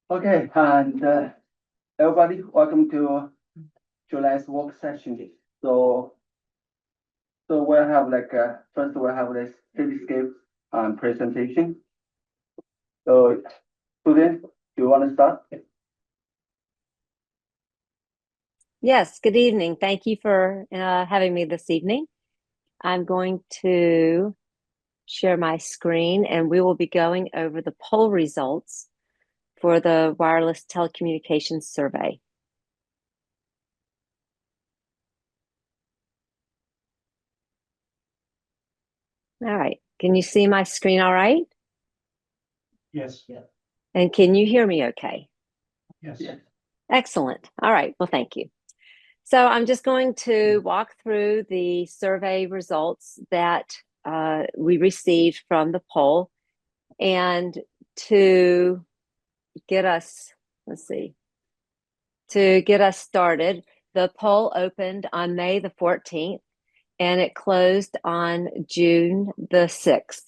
Okay, and everybody, welcome to July's work session. So, so we'll have first we'll have this cityscape presentation. So, student, do you want to start? Yes, good evening. Thank you for having me this evening. I'm going to share my screen and we will be going over the poll results for the wireless telecommunications survey. All right. Can you see my screen all right? Yes. Yeah. And can you hear me okay? Yes. Yes. Excellent. All right. Well, thank you. So I'm just going to walk through the survey results that we received from the poll. And to get us, to get us started, the poll opened on May the 14th and it closed on June the 6th.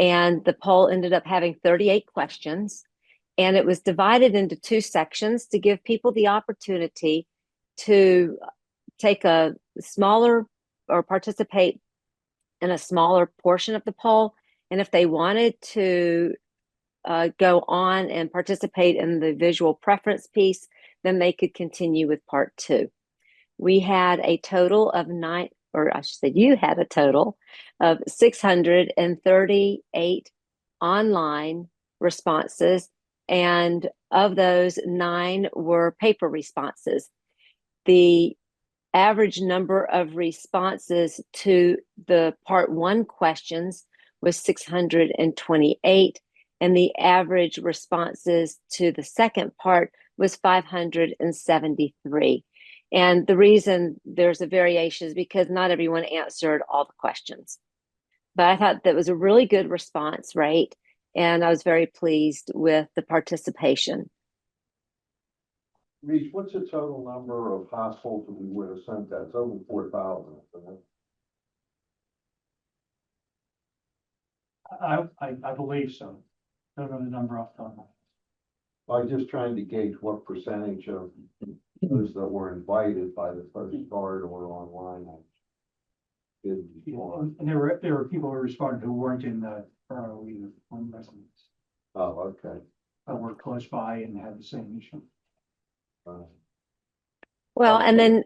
And the poll ended up having 38 questions, and it was divided into two sections to give people the opportunity to take a smaller or participate in a smaller portion of the poll. And if they wanted to go on and participate in the visual preference piece, then they could continue with part two. We had a total of you had a total of 638 online responses, and of those, 9 were paper responses. The average number of responses to the part one questions was 628, and the average responses to the second part was 573. And the reason there's a variation is because not everyone answered all the questions. But I thought that was a really good response rate, and I was very pleased with the participation. Reese, what's the total number of households that we would have sent that? It's over 4,000. I believe so. Don't know the number off the top of my head. I'm just trying to gauge what percentage of those that were invited by the first card or online. And there were people who responded who weren't in the borough either, on residents, Oh, okay. but were close by and had the same issue. Well, and then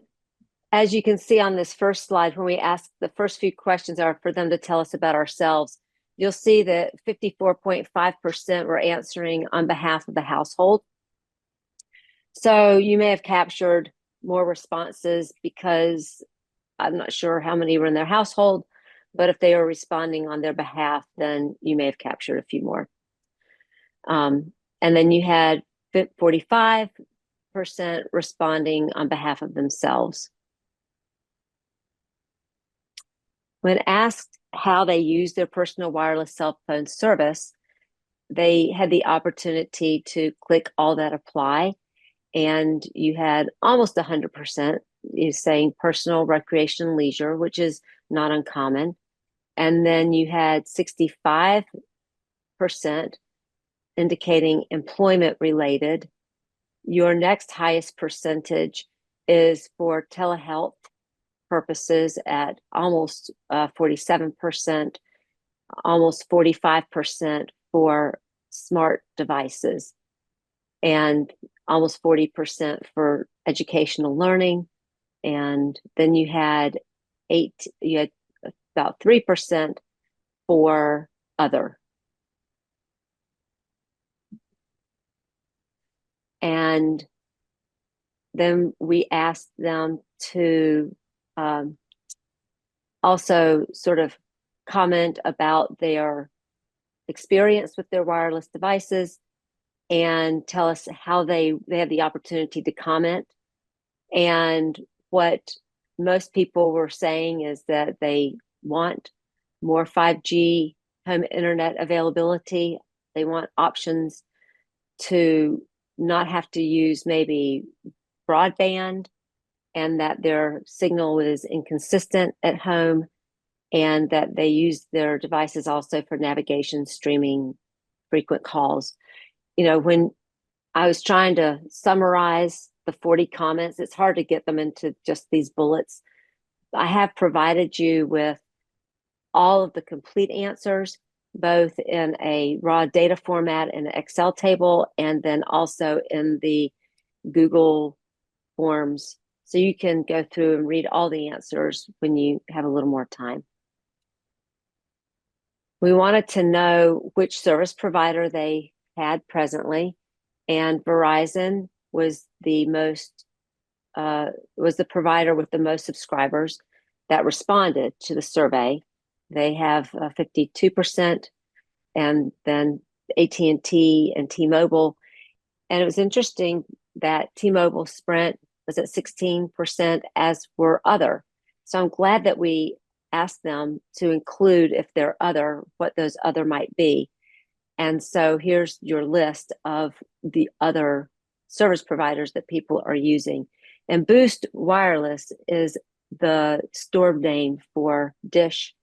as you can see on this first slide, when we ask the first few questions are for them to tell us about ourselves, you'll see that 54.5% were answering on behalf of the household. So you may have captured more responses because I'm not sure how many were in their household, but if they were responding on their behalf, then you may have captured a few more. And then you had 45% responding on behalf of themselves. When asked how they use their personal wireless cell phone service, they had the opportunity to click all that apply, and you had almost 100% saying personal, recreation, and leisure, which is not uncommon. And then you had 65% indicating employment related. Your next highest percentage is for telehealth purposes at almost 47%, almost 45% for smart devices, and almost 40% for educational learning. And then you had about 3% for other. And then we asked them to also sort of comment about their experience with their wireless devices and tell us how they have the opportunity to comment. And what most people were saying is that they want more 5G home internet availability. They want options to not have to use maybe broadband, and that their signal is inconsistent at home, and that they use their devices also for navigation, streaming, frequent calls. You know, when I was trying to summarize the 40 comments. It's hard to get them into just these bullets. I have provided you with all of the complete answers, both in a raw data format in an Excel table, and then also in the Google Forms. So you can go through and read all the answers when you have a little more time. We wanted to know which service provider they had presently, and Verizon was the provider with the most subscribers that responded to the survey. They have 52%, and then AT&T and T-Mobile. And it was interesting that T-Mobile Sprint was at 16%, as were other. So I'm glad that we asked them to include, if they're other, what those other might be. And so here's your list of the other service providers that people are using. And Boost Wireless is the store name for Dish.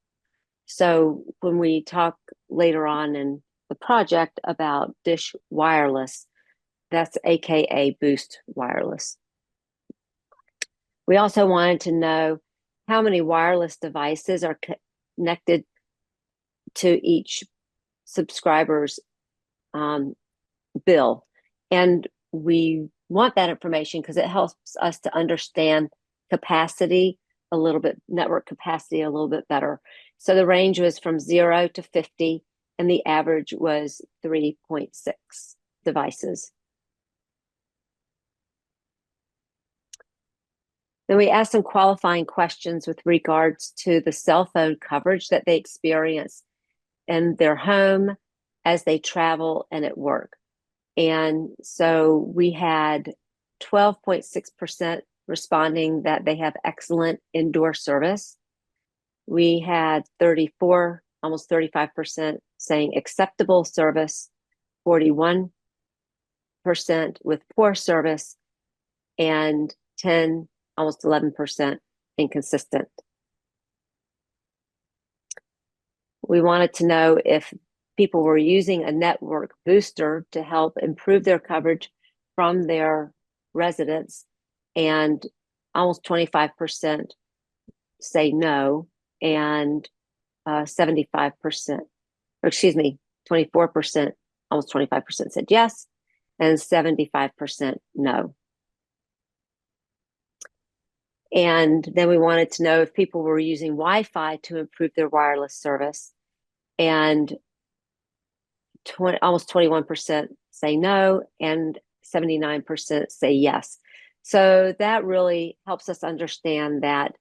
So when we talk later on in the project about Dish Wireless, that's AKA Boost Wireless. We also wanted to know how many wireless devices are connected to each subscriber's bill. And we want that information because it helps us to understand capacity a little bit, network capacity a little bit better. So the range was from 0 to 50, and the average was 3.6 devices. Then we asked some qualifying questions with regards to the cell phone coverage that they experience in their home, as they travel, and at work. And so we had 12.6% responding that they have excellent indoor service. We had 34, almost 35% saying acceptable service, 41% with poor service, and 10, almost 11% inconsistent. We wanted to know if people were using a network booster to help improve their coverage from their residents, and almost 25% say no, and 75%, or excuse me, 24%, almost 25% said yes, and 75% no. And then we wanted to know if people were using Wi-Fi to improve their wireless service, and almost 21% say no, and 79% say yes. So that really helps us understand that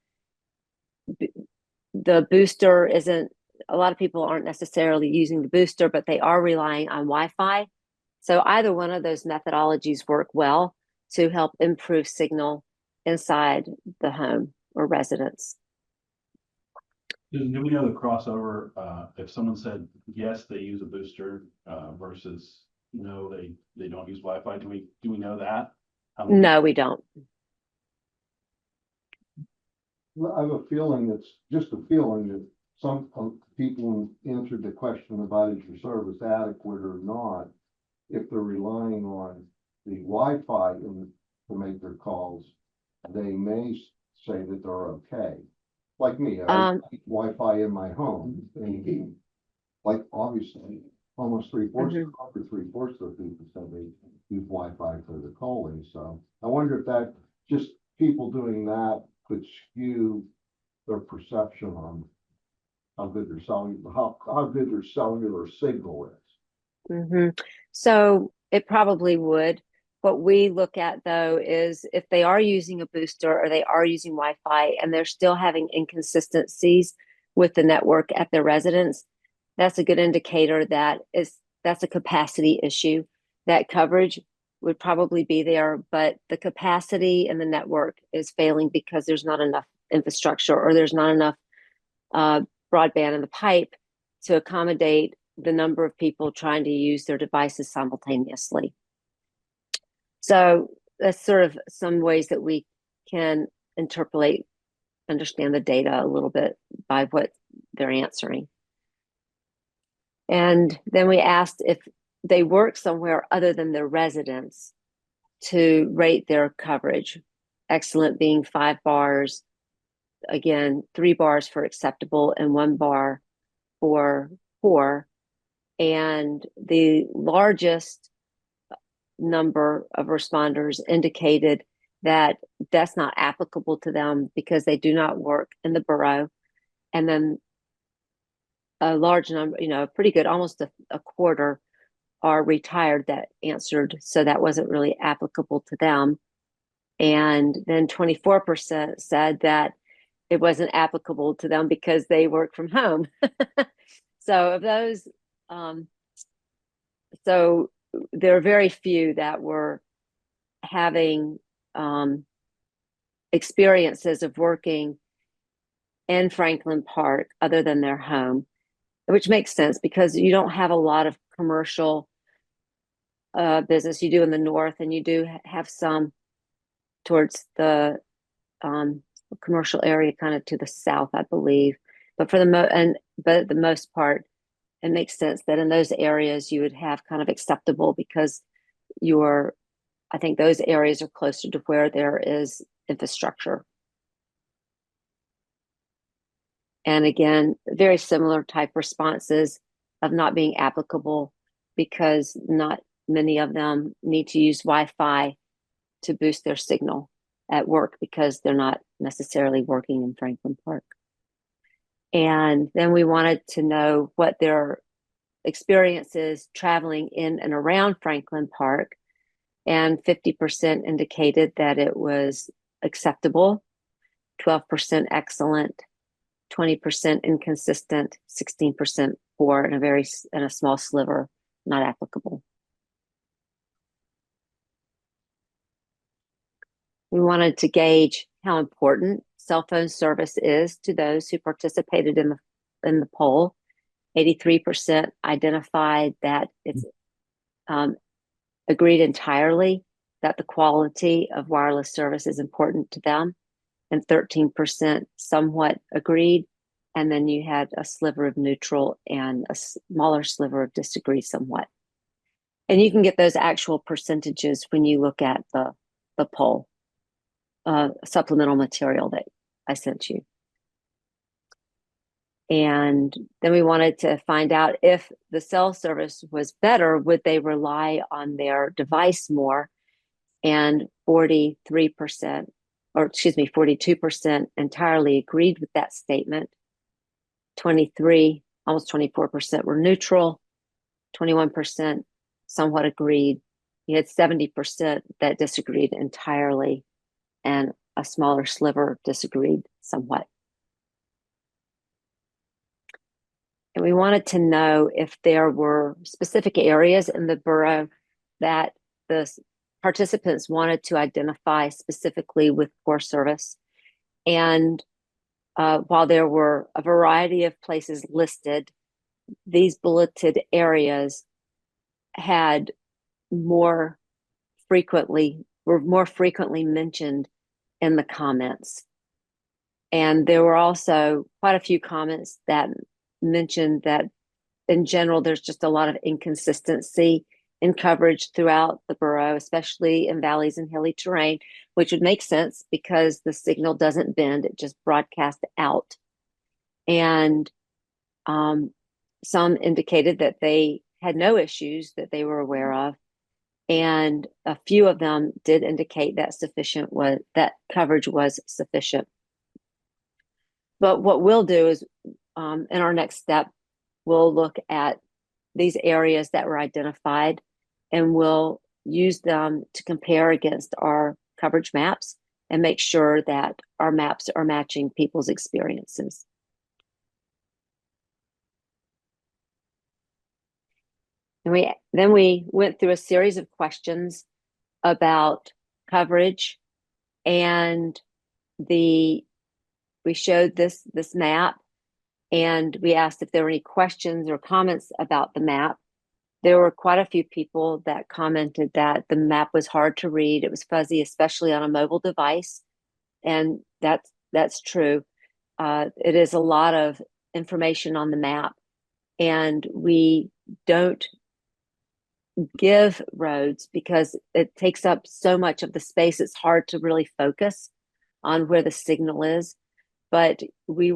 the booster isn't, a lot of people aren't necessarily using the booster, but they are relying on Wi-Fi. So either one of those methodologies work well to help improve signal inside the home or residence. Do we know the crossover, if someone said, yes, they use a booster, versus no, they don't use Wi-Fi, do we know that? No, we don't. Well, I have a feeling, it's just a feeling that some people answered the question about is your service adequate or not. If they're relying on the Wi-Fi to make their calls, they may say that they're okay. Like me, I keep Wi-Fi in my home, and like obviously almost three-fourths of people said they use Wi-Fi for the calling. So I wonder if that, just people doing that could skew their perception on how good their cellular signal is. Mm-hmm. So it probably would. What we look at, though, is if they are using a booster or they are using Wi-Fi and they're still having inconsistencies with the network at their residence, that's a good indicator that that's a capacity issue. That coverage would probably be there, but the capacity in the network is failing because there's not enough infrastructure, or there's not enough broadband in the pipe to accommodate the number of people trying to use their devices simultaneously. So that's sort of some ways that we can understand the data a little bit by what they're answering. And then we asked if they work somewhere other than their residence to rate their coverage. Excellent being 5 bars, again, 3 bars for acceptable and 1 bar for poor. And the largest number of responders indicated that that's not applicable to them because they do not work in the borough. And then a large number, pretty good, almost a quarter are retired that answered. So that wasn't really applicable to them. And then 24% said that it wasn't applicable to them because they work from home. So of those, so there are very few that were having experiences of working in Franklin Park other than their home, which makes sense because you don't have a lot of commercial business. You do in the north, and you do have some towards the commercial area kind of to the south, I believe. But for the most part, it makes sense that in those areas you would have kind of acceptable because I think those areas are closer to where there is infrastructure. And again, very similar type responses of not being applicable because not many of them need to use Wi-Fi to boost their signal at work because they're not necessarily working in Franklin Park. And then we wanted to know what their experience is traveling in and around Franklin Park. And 50% indicated that it was acceptable, 12% excellent, 20% inconsistent, 16% poor, and a small sliver not applicable. We wanted to gauge how important cell phone service is to those who participated in the poll. 83% identified that it's agreed entirely that the quality of wireless service is important to them, and 13% somewhat agreed. And then you had a sliver of neutral and a smaller sliver of disagree somewhat. And you can get those actual percentages when you look at the poll supplemental material that I sent you. And then we wanted to find out if the cell service was better, would they rely on their device more? And 42% entirely agreed with that statement. 23, almost 24% were neutral. 21% somewhat agreed. You had 70% that disagreed entirely, and a smaller sliver disagreed somewhat. And we wanted to know if there were specific areas in the borough that the participants wanted to identify specifically with poor service. And while there were a variety of places listed, these bulleted areas were more frequently mentioned in the comments. And there were also quite a few comments that mentioned that in general, there's just a lot of inconsistency in coverage throughout the borough, especially in valleys and hilly terrain, which would make sense because the signal doesn't bend, it just broadcasts out. And some indicated that they had no issues that they were aware of. And a few of them did indicate that coverage was sufficient. But what we'll do is in our next step, we'll look at these areas that were identified and we'll use them to compare against our coverage maps and make sure that our maps are matching people's experiences. And then we went through a series of questions about coverage, and we showed this map, and we asked if there were any questions or comments about the map. There were quite a few people that commented that the map was hard to read. It was fuzzy, especially on a mobile device. And that's true. It is a lot of information on the map, and we don't give roads because it takes up so much of the space. It's hard to really focus on where the signal is, but we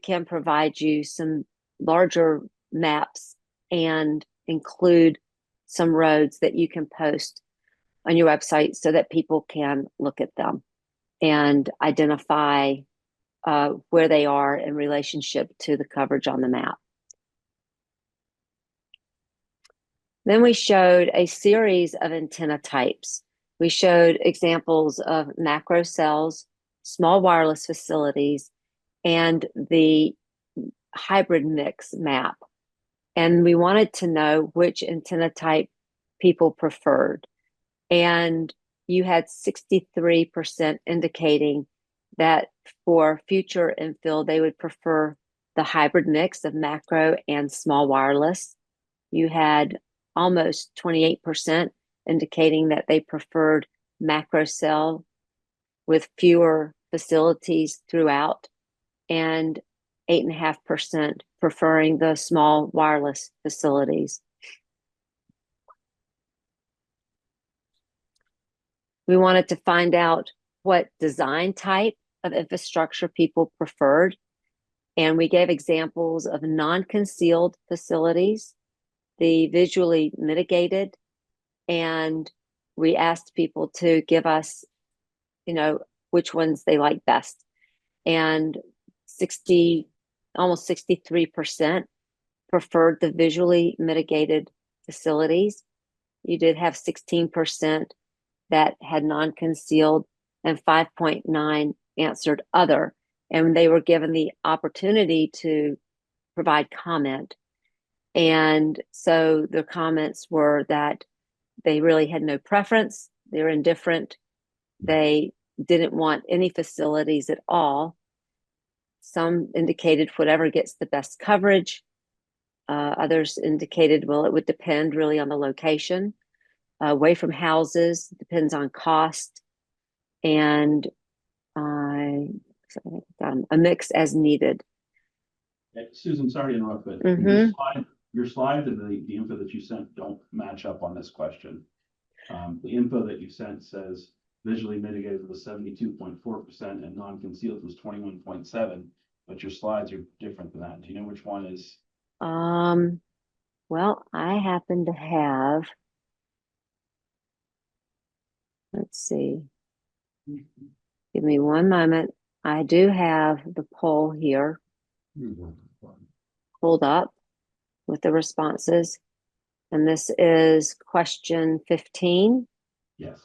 can provide you some larger maps and include some roads that you can post on your website so that people can look at them and identify where they are in relationship to the coverage on the map. Then we showed a series of antenna types. We showed examples of macro cells, small wireless facilities, and the hybrid mix map. And we wanted to know which antenna type people preferred. And you had 63% indicating that for future infill, they would prefer the hybrid mix of macro and small wireless. You had almost 28% indicating that they preferred macro cell with fewer facilities throughout, and 8.5% preferring the small wireless facilities. We wanted to find out what design type of infrastructure people preferred, and we gave examples of non-concealed facilities, the visually mitigated, and we asked people to give us, which ones they like best. And almost 63% preferred the visually mitigated facilities. You did have 16% that had non-concealed, and 5.9 answered other, and they were given the opportunity to provide comment. And so the comments were that they really had no preference, they were indifferent, they didn't want any facilities at all. Some indicated whatever gets the best coverage. Others indicated, well, it would depend really on the location. Away from houses, depends on cost, and a mix as needed. Susan, sorry to interrupt, but your slides and the info that you sent don't match up on this question. The info that you sent says visually mitigated was 72.4% and non-concealed was 21.7%, but your slides are different than that. Do you know which one is? Well, I happen to have, let's see, give me one moment. I do have the poll here pulled up with the responses. And this is question 15. Yes.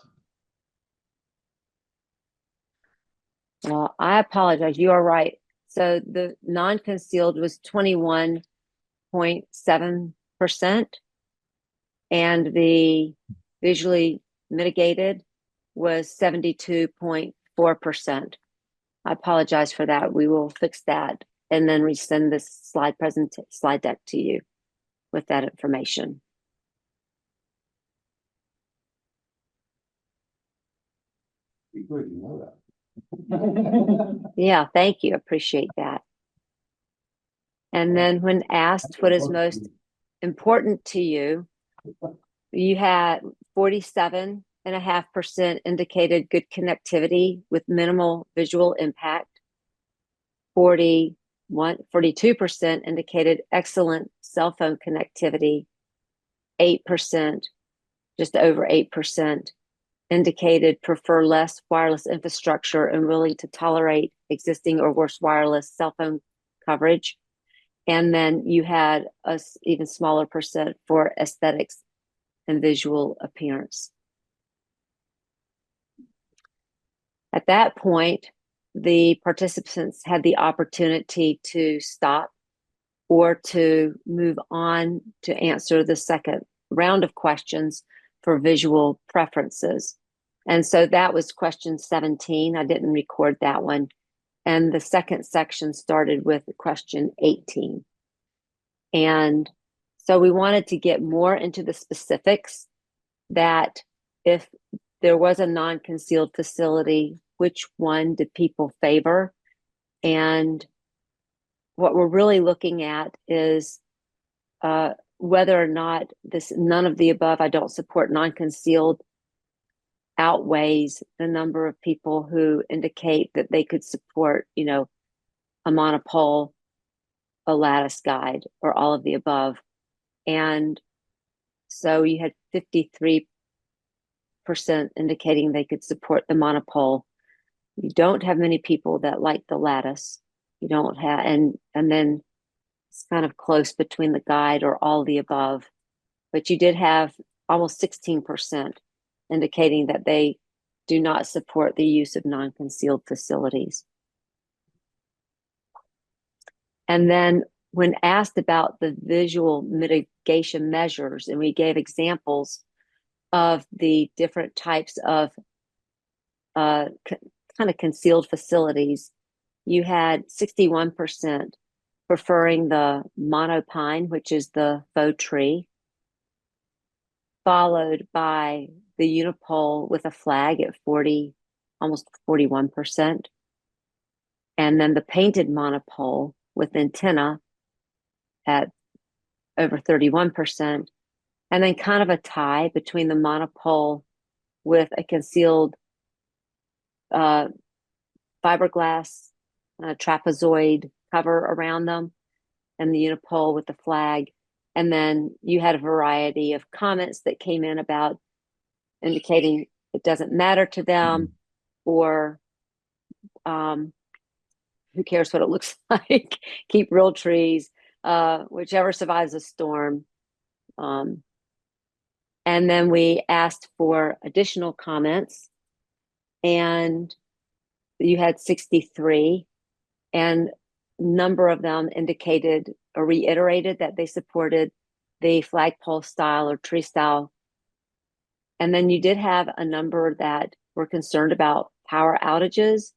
Well, I apologize. You are right. So the non-concealed was 21.7%, and the visually mitigated was 72.4%. I apologize for that. We will fix that and then resend this slide deck to you with that information. Be good, you know that. Yeah, thank you. Appreciate that. And then when asked what is most important to you, you had 47.5% indicated good connectivity with minimal visual impact. 42% indicated excellent cell phone connectivity. 8%, just over 8%, indicated prefer less wireless infrastructure and willing to tolerate existing or worse wireless cell phone coverage. And then you had a even smaller percent for aesthetics and visual appearance. At that point, the participants had the opportunity to stop or to move on to answer the second round of questions for visual preferences. And so that was question 17. I didn't record that one. And the second section started with question 18. And so we wanted to get more into the specifics, that if there was a non-concealed facility, which one did people favor? And what we're really looking at is whether or not none of the above, I don't support non-concealed, outweighs the number of people who indicate that they could support, a monopole, a lattice guide, or all of the above. And so you had 53% indicating they could support the monopole. You don't have many people that like the lattice. You don't have, and then it's kind of close between the guide or all the above. But you did have almost 16% indicating that they do not support the use of non-concealed facilities. And then when asked about the visual mitigation measures, and we gave examples of the different types of kind of concealed facilities, you had 61% preferring the monopine, which is the faux tree, followed by the unipole with a flag at almost 41%. And then the painted monopole with antenna at over 31%. And then kind of a tie between the monopole with a concealed fiberglass trapezoid cover around them, and the unipole with the flag. And then you had a variety of comments that came in about indicating it doesn't matter to them, or who cares what it looks like, keep real trees, whichever survives a storm. And then we asked for additional comments, and you had 63, and a number of them indicated or reiterated that they supported the flagpole style or tree style. And then you did have a number that were concerned about power outages,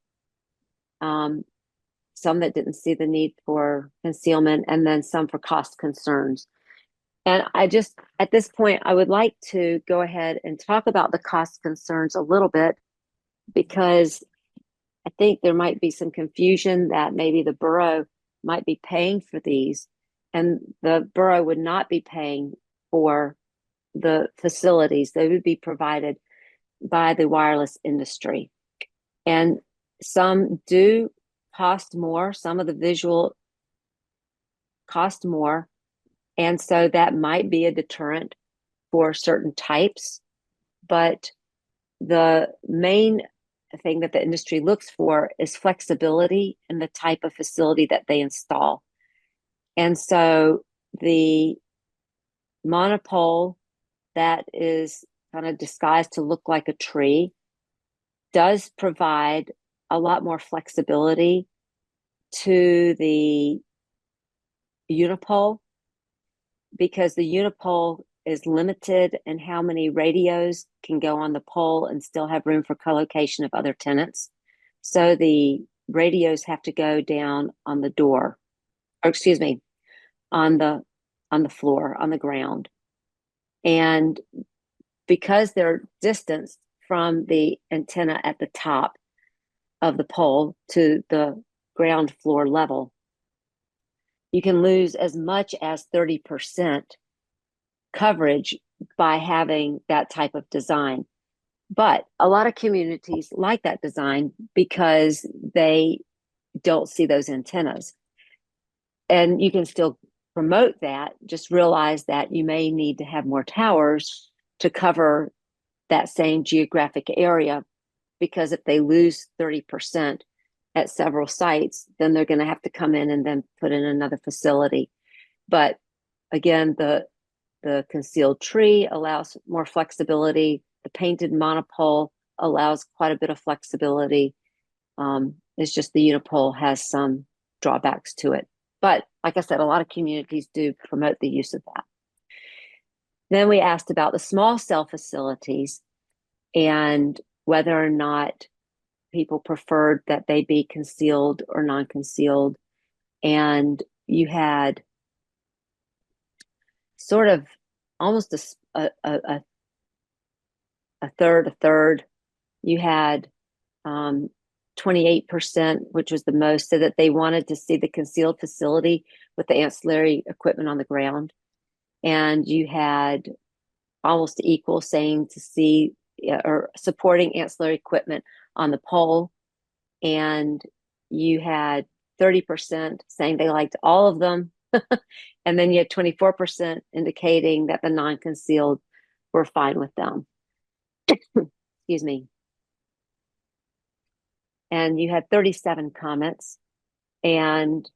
some that didn't see the need for concealment, and then some for cost concerns. And at this point, I would like to go ahead and talk about the cost concerns a little bit, because I think there might be some confusion that maybe the borough might be paying for these, and the borough would not be paying for the facilities. They would be provided by the wireless industry. And some do cost more, some of the visual cost more. And so that might be a deterrent for certain types. But the main thing that the industry looks for is flexibility in the type of facility that they install. And so the monopole that is kind of disguised to look like a tree does provide a lot more flexibility to the unipole, because the unipole is limited in how many radios can go on the pole and still have room for co-location of other tenants. So the radios have to go down on the door, or excuse me, on the floor, on the ground. And because they're distanced from the antenna at the top of the pole to the ground floor level, you can lose as much as 30% coverage by having that type of design. But a lot of communities like that design because they don't see those antennas. And you can still promote that, just realize that you may need to have more towers to cover that same geographic area, because if they lose 30% at several sites, then they're going to have to come in and then put in another facility. But again, the concealed tree allows more flexibility. The painted monopole allows quite a bit of flexibility. It's just the unipole has some drawbacks to it. But like I said, a lot of communities do promote the use of that. Then we asked about the small cell facilities and whether or not people preferred that they be concealed or non-concealed. And you had sort of almost a third. You had 28%, which was the most, said that they wanted to see the concealed facility with the ancillary equipment on the ground. and you had almost equal saying to see or supporting ancillary equipment on the pole, and you had 30% saying they liked all of them, and then you had 24% indicating that the non-concealed were fine with them. Excuse me. And you had 37 comments, and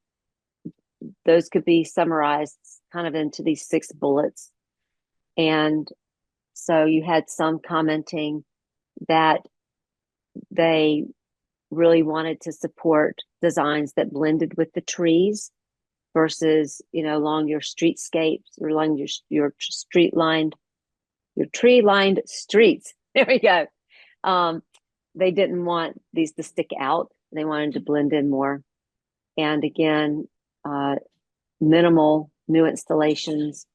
those could be summarized kind of into these 6 bullets. And so you had some commenting that they really wanted to support designs that blended with the trees versus, along your streetscapes or along your tree lined streets. There we go. They didn't want these to stick out. They wanted to blend in more. And again, minimal new installations,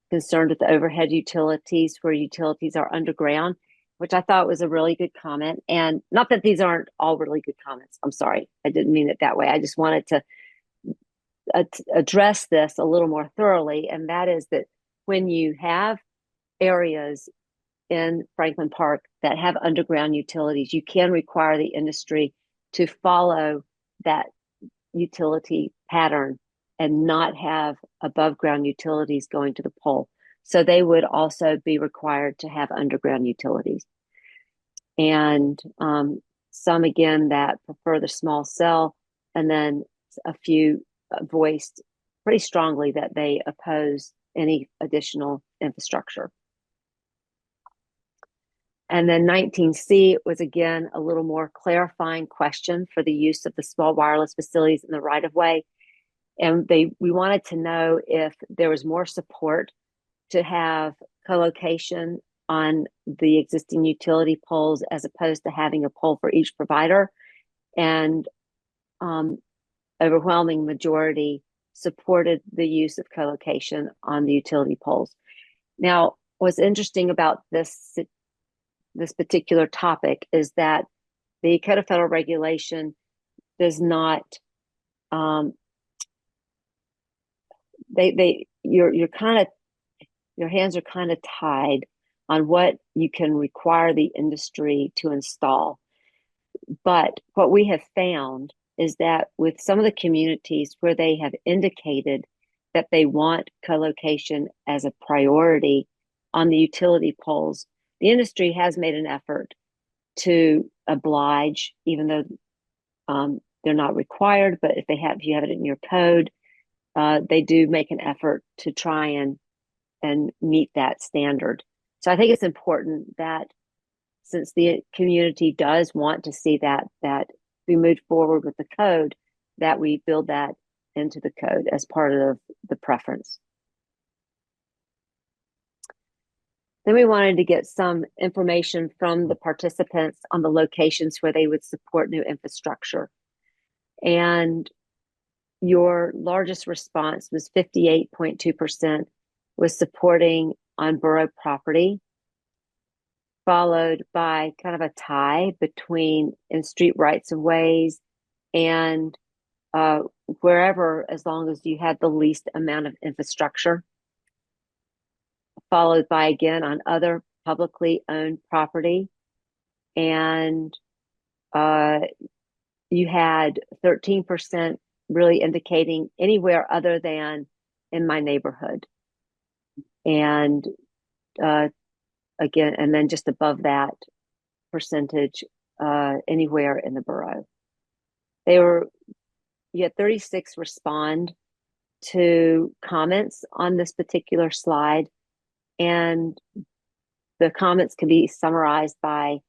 concerned with the overhead utilities where utilities are underground, which I thought was a really good comment. And not that these aren't all really good comments. I'm sorry. I didn't mean it that way. I just wanted to address this a little more thoroughly. And that is that when you have areas in Franklin Park that have underground utilities, you can require the industry to follow that utility pattern and not have above ground utilities going to the pole. So they would also be required to have underground utilities. And some, again, that prefer the small cell, and then a few voiced pretty strongly that they oppose any additional infrastructure. And then 19C was, again, a little more clarifying question for the use of the small wireless facilities in the right-of-way. And we wanted to know if there was more support to have co-location on the existing utility poles as opposed to having a pole for each provider. And overwhelming majority supported the use of co-location on the utility poles. Now, what's interesting about this particular topic is that the Code of Federal Regulation does not your hands are kind of tied on what you can require the industry to install. But what we have found is that with some of the communities where they have indicated that they want co-location as a priority on the utility poles, the industry has made an effort to oblige, even though they're not required, but if you have it in your code, they do make an effort to try and meet that standard. So I think it's important that since the community does want to see that we move forward with the code, that we build that into the code as part of the preference. Then we wanted to get some information from the participants on the locations where they would support new infrastructure. And your largest response was 58.2% was supporting on borough property, followed by kind of a tie between in street rights of ways and wherever, as long as you had the least amount of infrastructure, followed by, again, on other publicly owned property. And you had 13% really indicating anywhere other than in my neighborhood. And again, and then just above that percentage, anywhere in the borough. You had 36 respond to comments on this particular slide. And the comments can be summarized by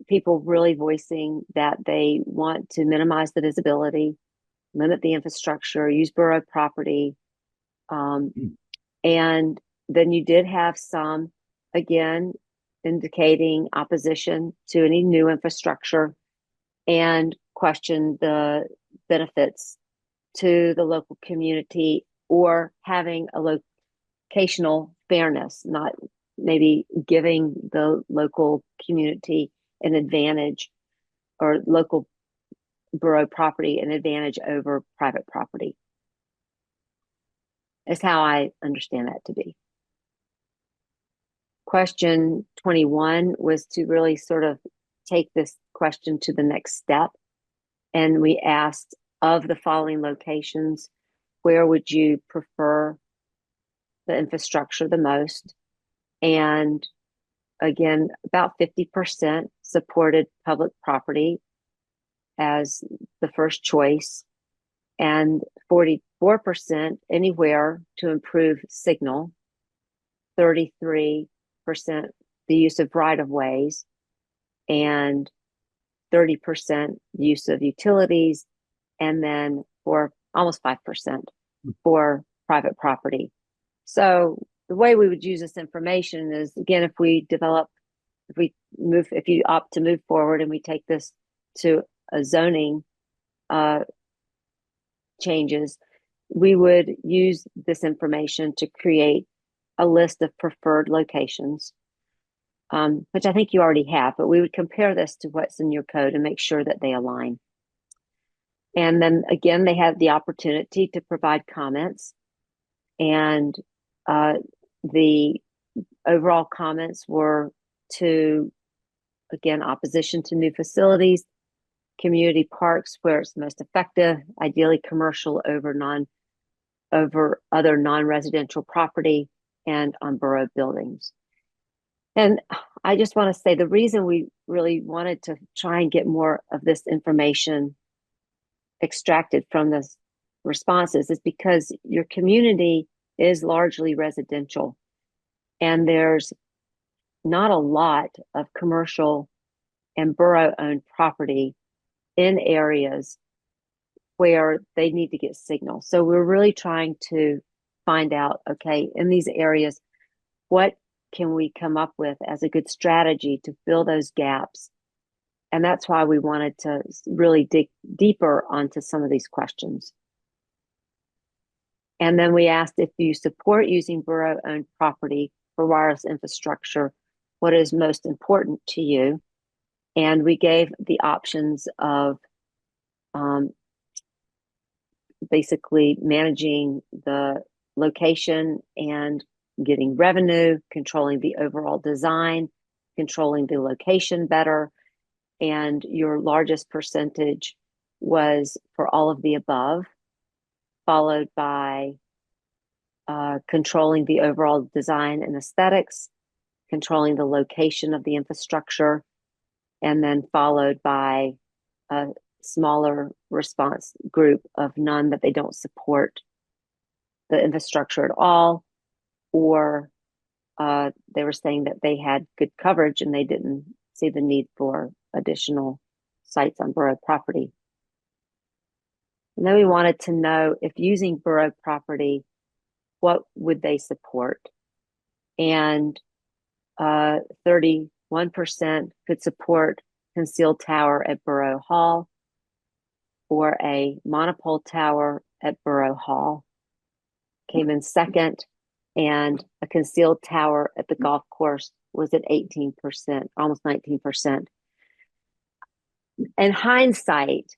people really voicing that they want to minimize the visibility, limit the infrastructure, use borough property. And then you did have some, again, indicating opposition to any new infrastructure and question the benefits to the local community or having a locational fairness, not maybe giving the local community an advantage or local borough property an advantage over private property. is how I understand that to be. Question 21 was to really sort of take this question to the next step. And we asked, of the following locations, where would you prefer the infrastructure the most? And again, about 50% supported public property as the first choice, and 44% anywhere to improve signal, 33% the use of right-of-ways, and 30% use of utilities, and then for almost 5% for private property. So the way we would use this information is, again, if you opt to move forward and we take this to a zoning changes, we would use this information to create a list of preferred locations, which I think you already have, but we would compare this to what's in your code and make sure that they align. And then again, they had the opportunity to provide comments, and the overall comments were to, again, opposition to new facilities, community parks where it's most effective, ideally commercial over other non-residential property, and on borough buildings. And I just want to say the reason we really wanted to try and get more of this information extracted from the responses is because your community is largely residential, and there's not a lot of commercial and borough-owned property in areas where they need to get signal. So we're really trying to find out, okay, in these areas, what can we come up with as a good strategy to fill those gaps? And that's why we wanted to really dig deeper onto some of these questions. And then we asked, if you support using borough-owned property for wireless infrastructure, what is most important to you? And we gave the options of basically managing the location and getting revenue, controlling the overall design, controlling the location better. And your largest percentage was for all of the above, followed by controlling the overall design and aesthetics, controlling the location of the infrastructure, and then followed by a smaller response group of none, that they don't support the infrastructure at all, or they were saying that they had good coverage and they didn't see the need for additional sites on borough property. And then we wanted to know, if using borough property, what would they support? And 31% could support concealed tower at Borough Hall, or a monopole tower at Borough Hall came in second, and a concealed tower at the golf course was at 18%, almost 19%. In hindsight,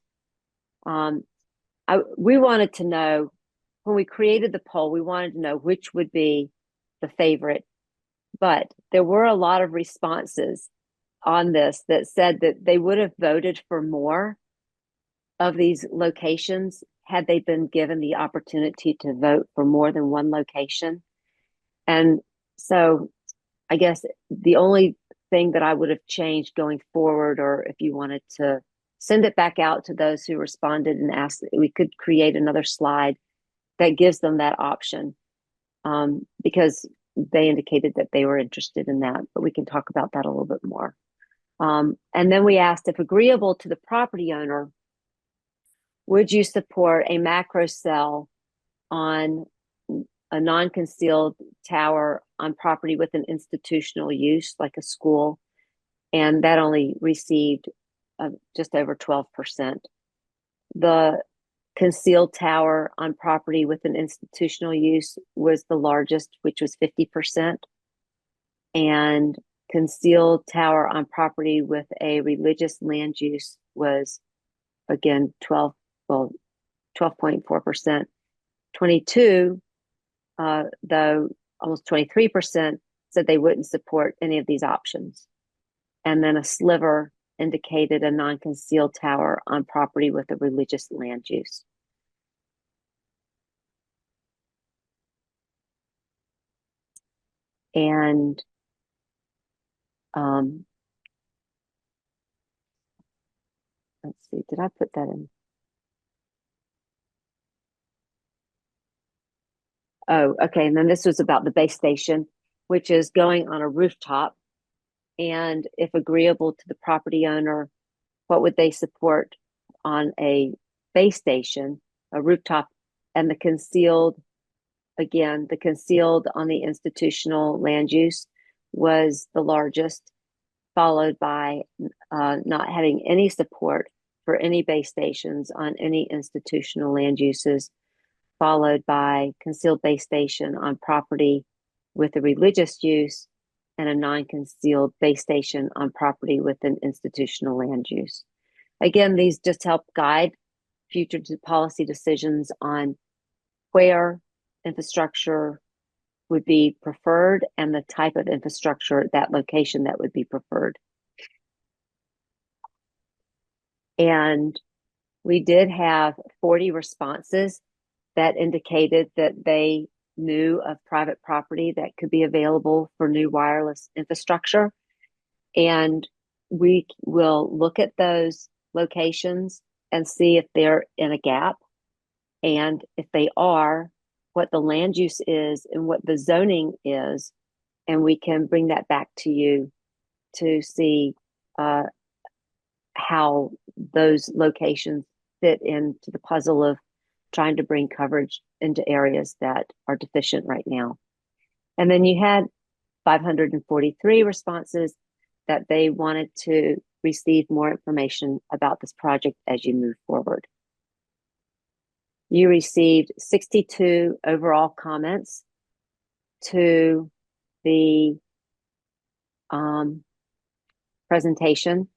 we wanted to know, when we created the poll, we wanted to know which would be the favorite, but there were a lot of responses on this that said that they would have voted for more of these locations had they been given the opportunity to vote for more than one location. And so I guess the only thing that I would have changed going forward, or if you wanted to send it back out to those who responded and asked, that we could create another slide that gives them that option, because they indicated that they were interested in that, but we can talk about that a little bit more. And then we asked, if agreeable to the property owner, would you support a macro cell on a non-concealed tower on property with an institutional use, like a school? And that only received just over 12%. The concealed tower on property with an institutional use was the largest, which was 50%. And concealed tower on property with a religious land use was, again, 12.4%. 22 though almost 23% said they wouldn't support any of these options. And then a sliver indicated a non-concealed tower on property with a religious land use. And let's see, did I put that in? Oh, okay. And then this was about the base station, which is going on a rooftop. And if agreeable to the property owner, what would they support on a base station, a rooftop, and the concealed, again, the concealed on the institutional land use was the largest, followed by not having any support for any base stations on any institutional land uses, followed by concealed base station on property with a religious use, and a non-concealed base station on property with an institutional land use. Again, these just help guide future policy decisions on where infrastructure would be preferred and the type of infrastructure at that location that would be preferred. And we did have 40 responses that indicated that they knew of private property that could be available for new wireless infrastructure. And we will look at those locations and see if they're in a gap. And if they are, what the land use is and what the zoning is. And we can bring that back to you to see how those locations fit into the puzzle of trying to bring coverage into areas that are deficient right now. And then you had 543 responses that they wanted to receive more information about this project as you move forward. You received 62 overall comments to the presentation,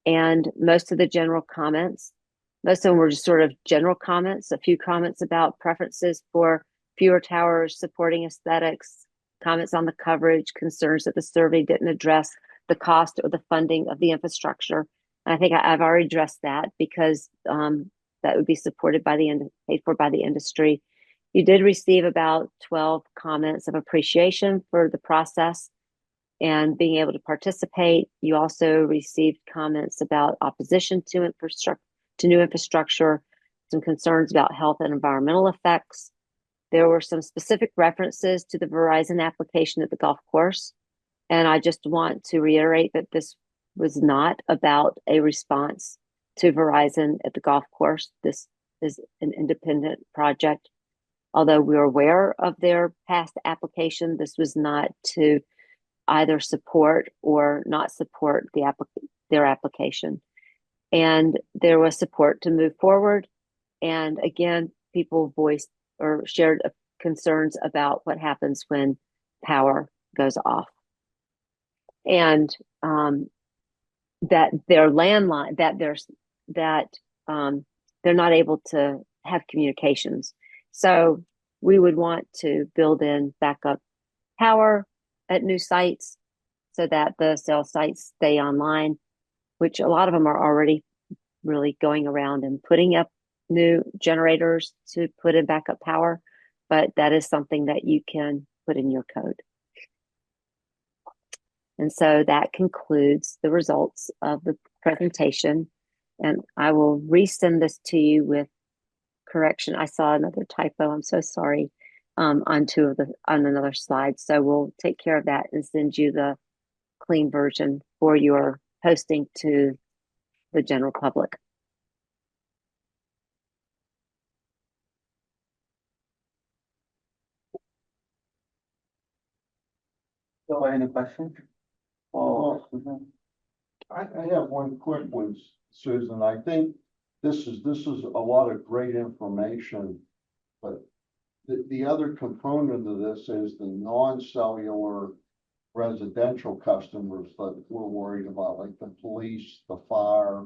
and most of the general comments, most of them were just sort of general comments, a few comments about preferences for fewer towers, supporting aesthetics, comments on the coverage, concerns that the survey didn't address the cost or the funding of the infrastructure. And I think I've already addressed that because that would be supported by paid for by the industry. You did receive about 12 comments of appreciation for the process and being able to participate. You also received comments about opposition to new infrastructure, some concerns about health and environmental effects. There were some specific references to the Verizon application at the golf course. And I just want to reiterate that this was not about a response to Verizon at the golf course. This is an independent project. Although we are aware of their past application, this was not to either support or not support their application. And there was support to move forward. And again, people voiced or shared concerns about what happens when power goes off. And that their landline, that they're not able to have communications. So we would want to build in backup power at new sites so that the cell sites stay online, which a lot of them are already really going around and putting up new generators to put in backup power. But that is something that you can put in your code. And so that concludes the results of the presentation. And I will resend this to you with correction. I saw another typo. I'm so sorry on another slide. So we'll take care of that and send you the clean version for your posting to the general public. So any questions? Oh, I have one quick one, Susan. I think this is a lot of great information, but the other component of this is the non-cellular residential customers that we're worried about, like the police, the fire,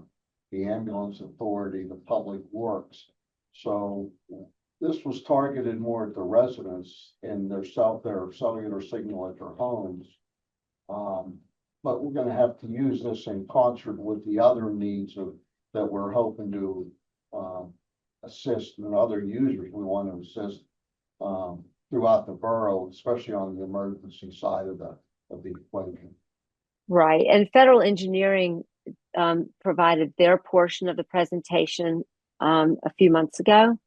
the ambulance authority, the public works. So this was targeted more at the residents and their cellular signal at their homes. But we're gonna have to use this in concert with the other needs that we're hoping to, assist and other users we want to assist, throughout the borough, especially on the emergency side of the equation. Right. And federal engineering provided their portion of the presentation a few months ago.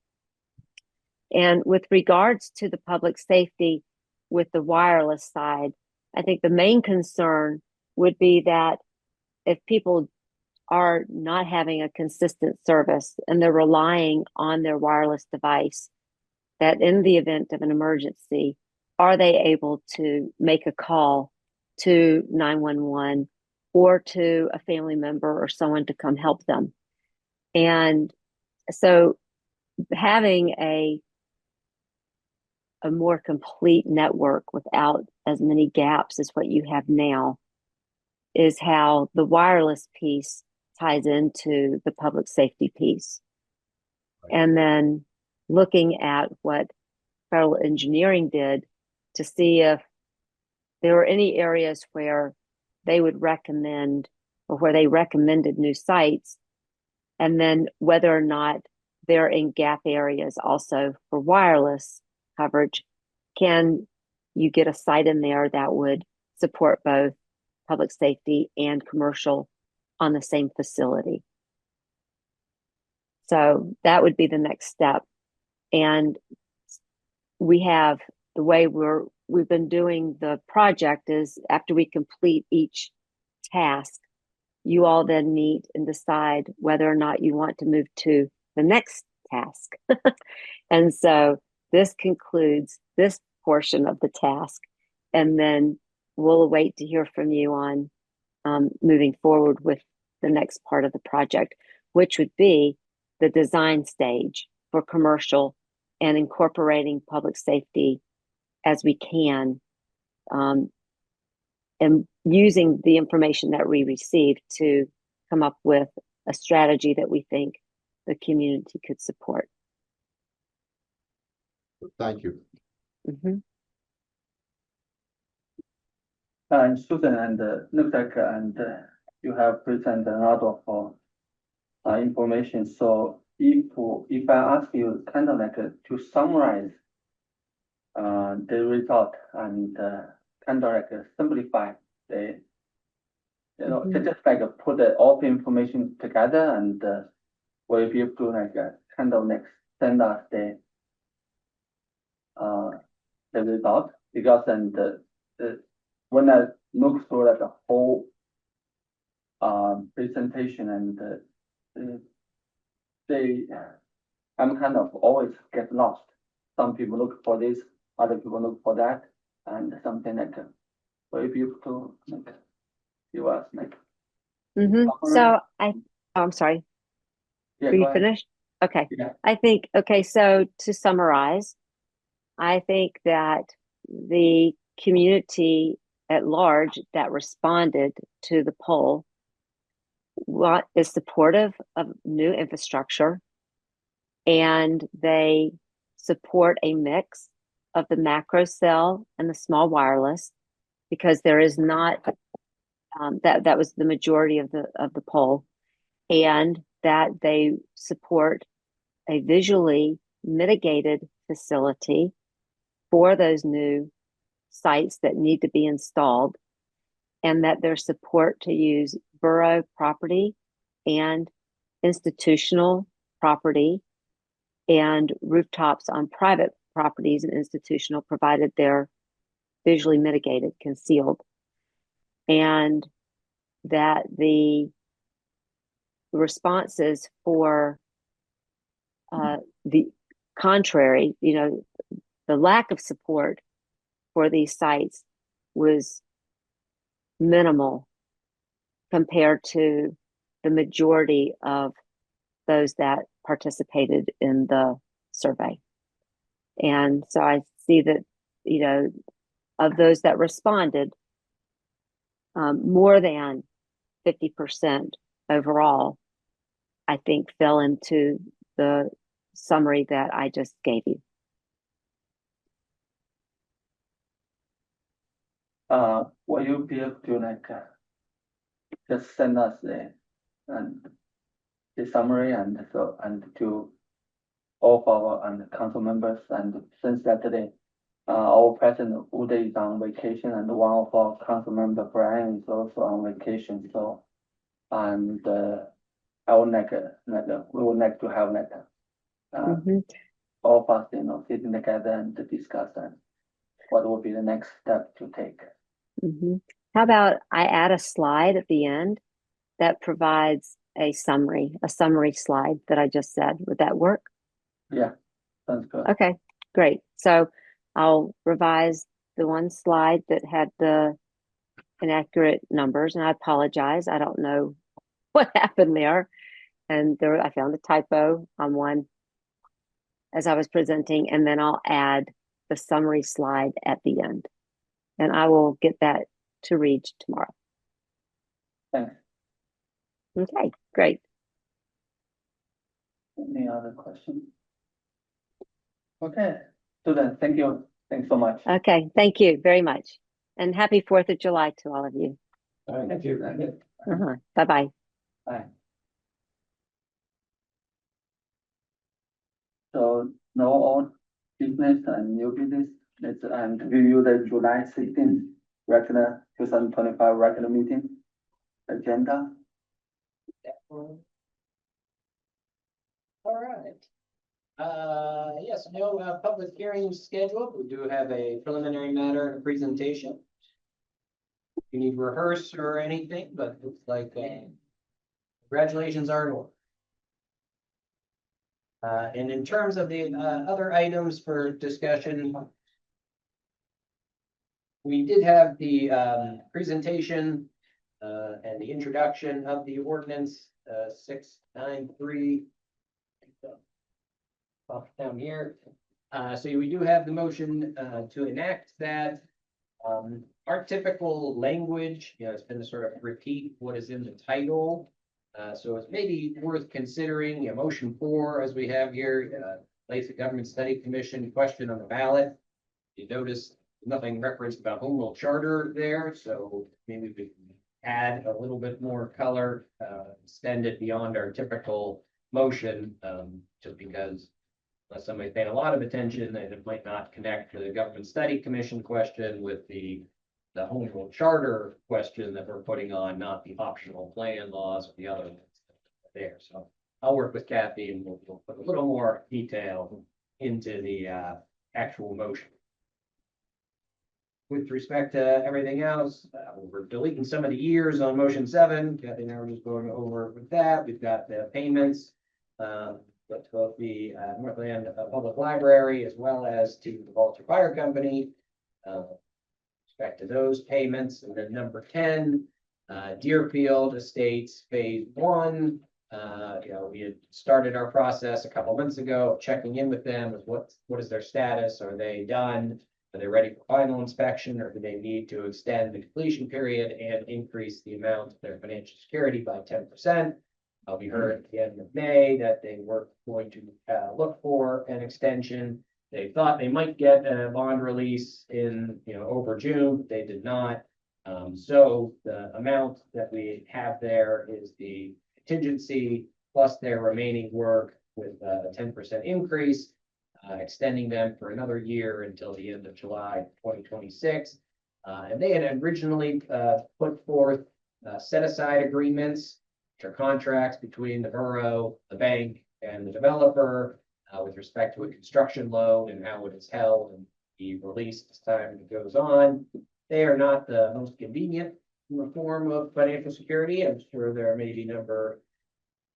And with regards to the public safety with the wireless side, I think the main concern would be that if people are not having a consistent service and they're relying on their wireless device, that in the event of an emergency, are they able to make a call to 911 or to a family member or someone to come help them? And so having a more complete network without as many gaps as what you have now is how the wireless piece ties into the public safety piece. And then looking at what federal engineering did to see if there were any areas where they would recommend or where they recommended new sites, and then whether or not they're in gap areas also for wireless coverage. Can you get a site in there that would support both public safety and commercial on the same facility? So that would be the next step. And we have the way we've been doing the project is after we complete each task, you all then meet and decide whether or not you want to move to the next task. And so this concludes this portion of the task. And then we'll await to hear from you on moving forward with the next part of the project, which would be the design stage for commercial and incorporating public safety as we can, and using the information that we received to come up with a strategy that we think the community could support. Thank you. Mm-hmm. And Susan and looks like and you have presented a lot of information. So if I ask you kind of like to summarize the result and kind of like simplify the, just like put all the information together and we'll be able to like kind of like send us the result, because and when I look through like the whole presentation and I'm kind of always get lost. Some people look for this, other people look for that, and something like that. So if you to like give us like So I'm sorry. yeah, Are go you ahead. finished? Okay. Yeah. I think, okay, so to summarize, I think that the community at large that responded to the poll is supportive of new infrastructure, and they support a mix of the macro cell and the small wireless, because there is not that was the majority of the poll, and that they support a visually mitigated facility for those new sites that need to be installed, and that their support to use borough property and institutional property and rooftops on private properties and institutional, provided they're visually mitigated, concealed, and that the responses for the contrary, the lack of support for these sites was minimal compared to the majority of those that participated in the survey. And so I see that, of those that responded, more than 50% overall, I think, fell into the summary that I just gave you. Will you be able to like, just send us the summary and so, and to all of our and council members, and since that day, our president Uday is on vacation, and one of our council member Brian is also on vacation, so, and, I would like, we would like to have like, Mhm. all of us, you know, sitting together and to discuss and what would be the next step to take. Mhm. How about I add a slide at the end that provides a summary slide that I just said. Would that work? Yeah, sounds good. Okay, great. So I'll revise the one slide that had the inaccurate numbers, and I apologize. I don't know what happened there. And there, I found a typo on one as I was presenting, and then I'll add the summary slide at the end. And I will get that to read tomorrow. Thanks. Okay, great. Any other questions? Okay, so then, thank you. Thanks so much. Okay, thank you very much. And happy 4th of July to all of you. Thank you. Bye-bye. Bye. So no old business and new business, let's review the July 16th regular 2025 regular meeting agenda. All right. Yes, no public hearings scheduled. We do have a preliminary matter and a presentation. You need to rehearse or anything, but looks like congratulations are in order. And in terms of the other items for discussion, we did have the presentation and the introduction of the ordinance 693. Off down here. So we do have the motion to enact that. Our typical language, you know, it's been to sort of repeat what is in the title. So it's maybe worth considering a motion 4, as we have here, place the Government Study Commission question on the ballot. You notice nothing referenced about home rule charter there, so maybe we could add a little bit more color, extend it beyond our typical motion, just because unless somebody's paying a lot of attention, then it might not connect to the Government Study Commission question with the home rule charter question that we're putting on, not the optional plan laws or the other ones there. So I'll work with Kathy and we'll put a little more detail into the actual motion. With respect to everything else, we're deleting some of the years on motion 7. Kathy and I were just going over with that. We've got the payments. But both the Northland Public Library as well as to the Volunteer Fire Company. Respect to those payments, and then number 10, Deerfield Estates Phase 1. You know, we had started our process a couple months ago of checking in with them with what is their status? Are they done? Are they ready for final inspection, or do they need to extend the completion period and increase the amount of their financial security by 10%? We heard at the end of May that they were going to look for an extension. They thought they might get a bond release in, you know, over June. They did not. So the amount that we have there is the contingency plus their remaining work with a 10% increase, extending them for another year until the end of July 2026. And they had originally put forth set aside agreements, which are contracts between the borough, the bank, and the developer with respect to a construction loan and how it is held and be released as time goes on. They are not the most convenient form of financial security. I'm sure there may be number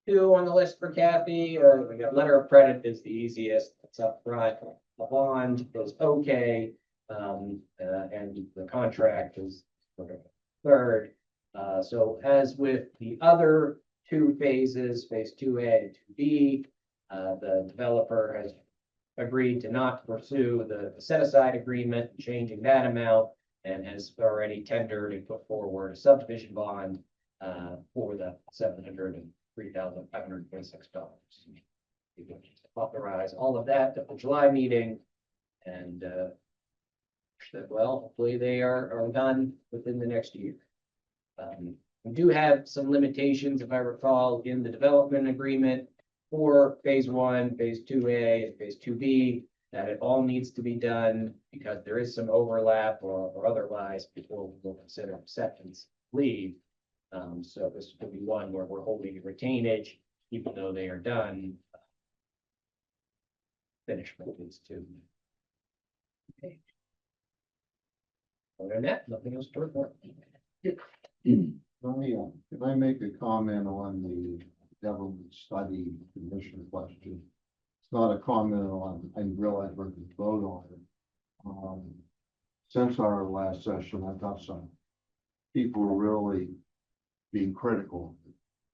2 on the list for Kathy. We got letter of credit is the easiest. It's up front. The bond is okay, and the contract is third. So as with the other 2 phases, phase 2A and 2B, the developer has agreed to not pursue the set aside agreement, changing that amount, and has already tendered and put forward a subdivision bond for the $703,526. authorize all of that at the July meeting. And well, hopefully they are done within the next year. We do have some limitations, if I recall, in the development agreement for phase 1, phase 2A, and phase 2B, that it all needs to be done because there is some overlap or otherwise before we will consider acceptance leave. So this could be one where we're holding a retainage, even though they are done. Finish with these two. Okay. Other than that, nothing else to report. Can I make a comment on the government study commission question? It's not a comment on, I realize we're going to vote on it. Since our last session, I've got some people really being critical.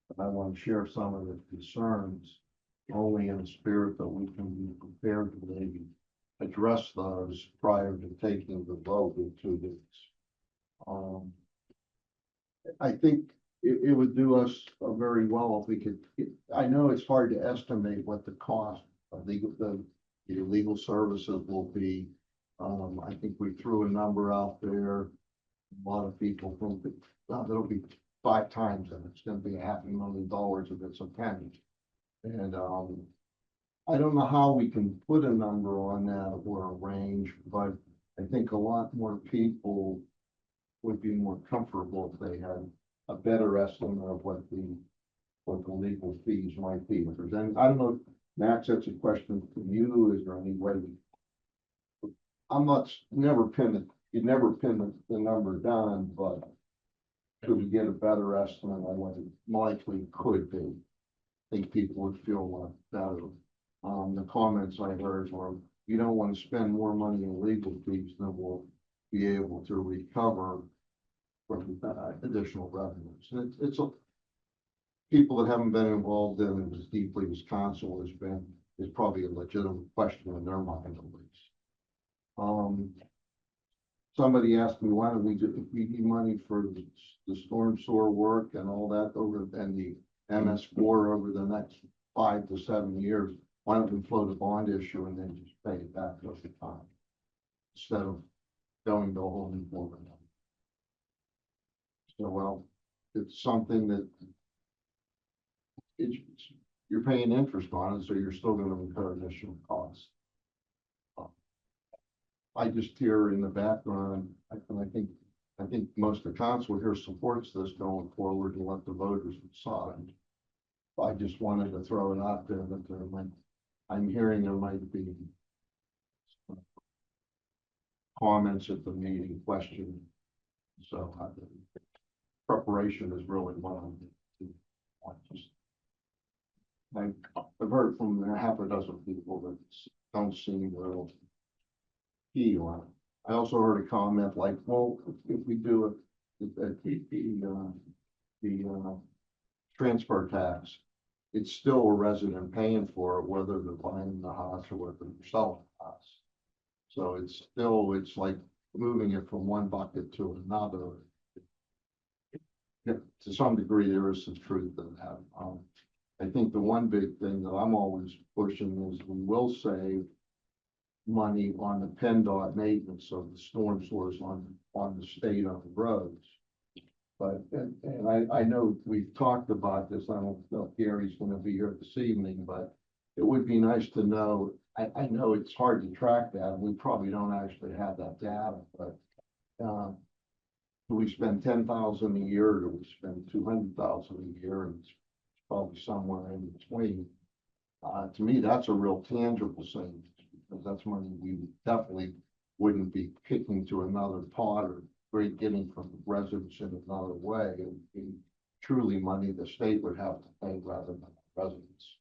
And I want to share some of the concerns only in the spirit that we can be prepared to maybe address those prior to taking the vote in 2 weeks. I think it would do us very well if we could, I know it's hard to estimate what the cost of the legal services will be. I think we threw a number out there. A lot of people think that that'll be 5 times and it's going to be $500,000 if it's a penny. And I don't know how we can put a number on that or a range, but I think a lot more people would be more comfortable if they had a better estimate of what the legal fees might be. If there's any, I don't know, Max, that's a question for you. Is there any way I'm not, never pin it, you never pin the number down, but could we get a better estimate on what it likely could be? I think people would feel a lot better. The comments I heard were, you don't want to spend more money in legal fees than we'll be able to recover from additional revenues. It's a people that haven't been involved in it as deeply as council has been, is probably a legitimate question in their mind at least. Somebody asked me, why don't we do, if we need money for the storm sewer work and all that over and the MS4 over the next 5 to 7 years, why don't we float a bond issue and then just pay it back over time instead of going to a whole new program? So, well, it's something that you're paying interest on it, so you're still going to incur additional costs. I just hear in the background, I think most of the council here supports this going forward and let the voters decide. I just wanted to throw it out there that there might, I'm hearing there might be comments at the meeting, questions. So preparation is really one of them. I've heard from a half a dozen people that don't seem real key on it. I also heard a comment like, well, if we do the transfer tax, it's still a resident paying for it, whether they're buying the house or whether they're selling the house. So it's like moving it from one bucket to another. To some degree, there is some truth in that. I think the one big thing that I'm always pushing is we will save money on the PennDOT maintenance of the storm sewers on the state-owned roads. But, and I know we've talked about this, I don't know if Gary's going to be here this evening, but it would be nice to know, I know it's hard to track that, and we probably don't actually have that data, but do we spend 10,000 a year, or do we spend 200,000 a year, and it's probably somewhere in between. To me, that's a real tangible savings, because that's money we definitely wouldn't be kicking to another pot or getting from residents in another way. It would be truly money the state would have to pay rather than the residents.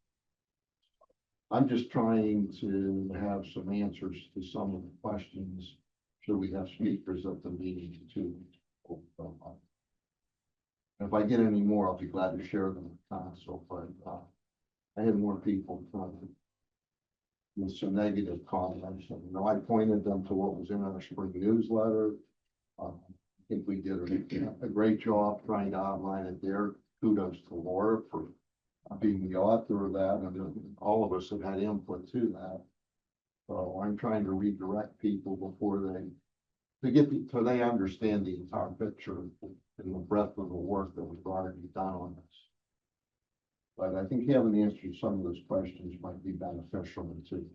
I'm just trying to have some answers to some of the questions. Should we have speakers at the meeting too? If I get any more, I'll be glad to share them with council, but I had more people with some negative comments. You know, I pointed them to what was in our spring newsletter. I think we did a great job trying to outline it there. Kudos to Laura for being the author of that, and all of us have had input to that. So I'm trying to redirect people before so they understand the entire picture and the breadth of the work that we've already done on this. But I think having answered some of those questions might be beneficial too.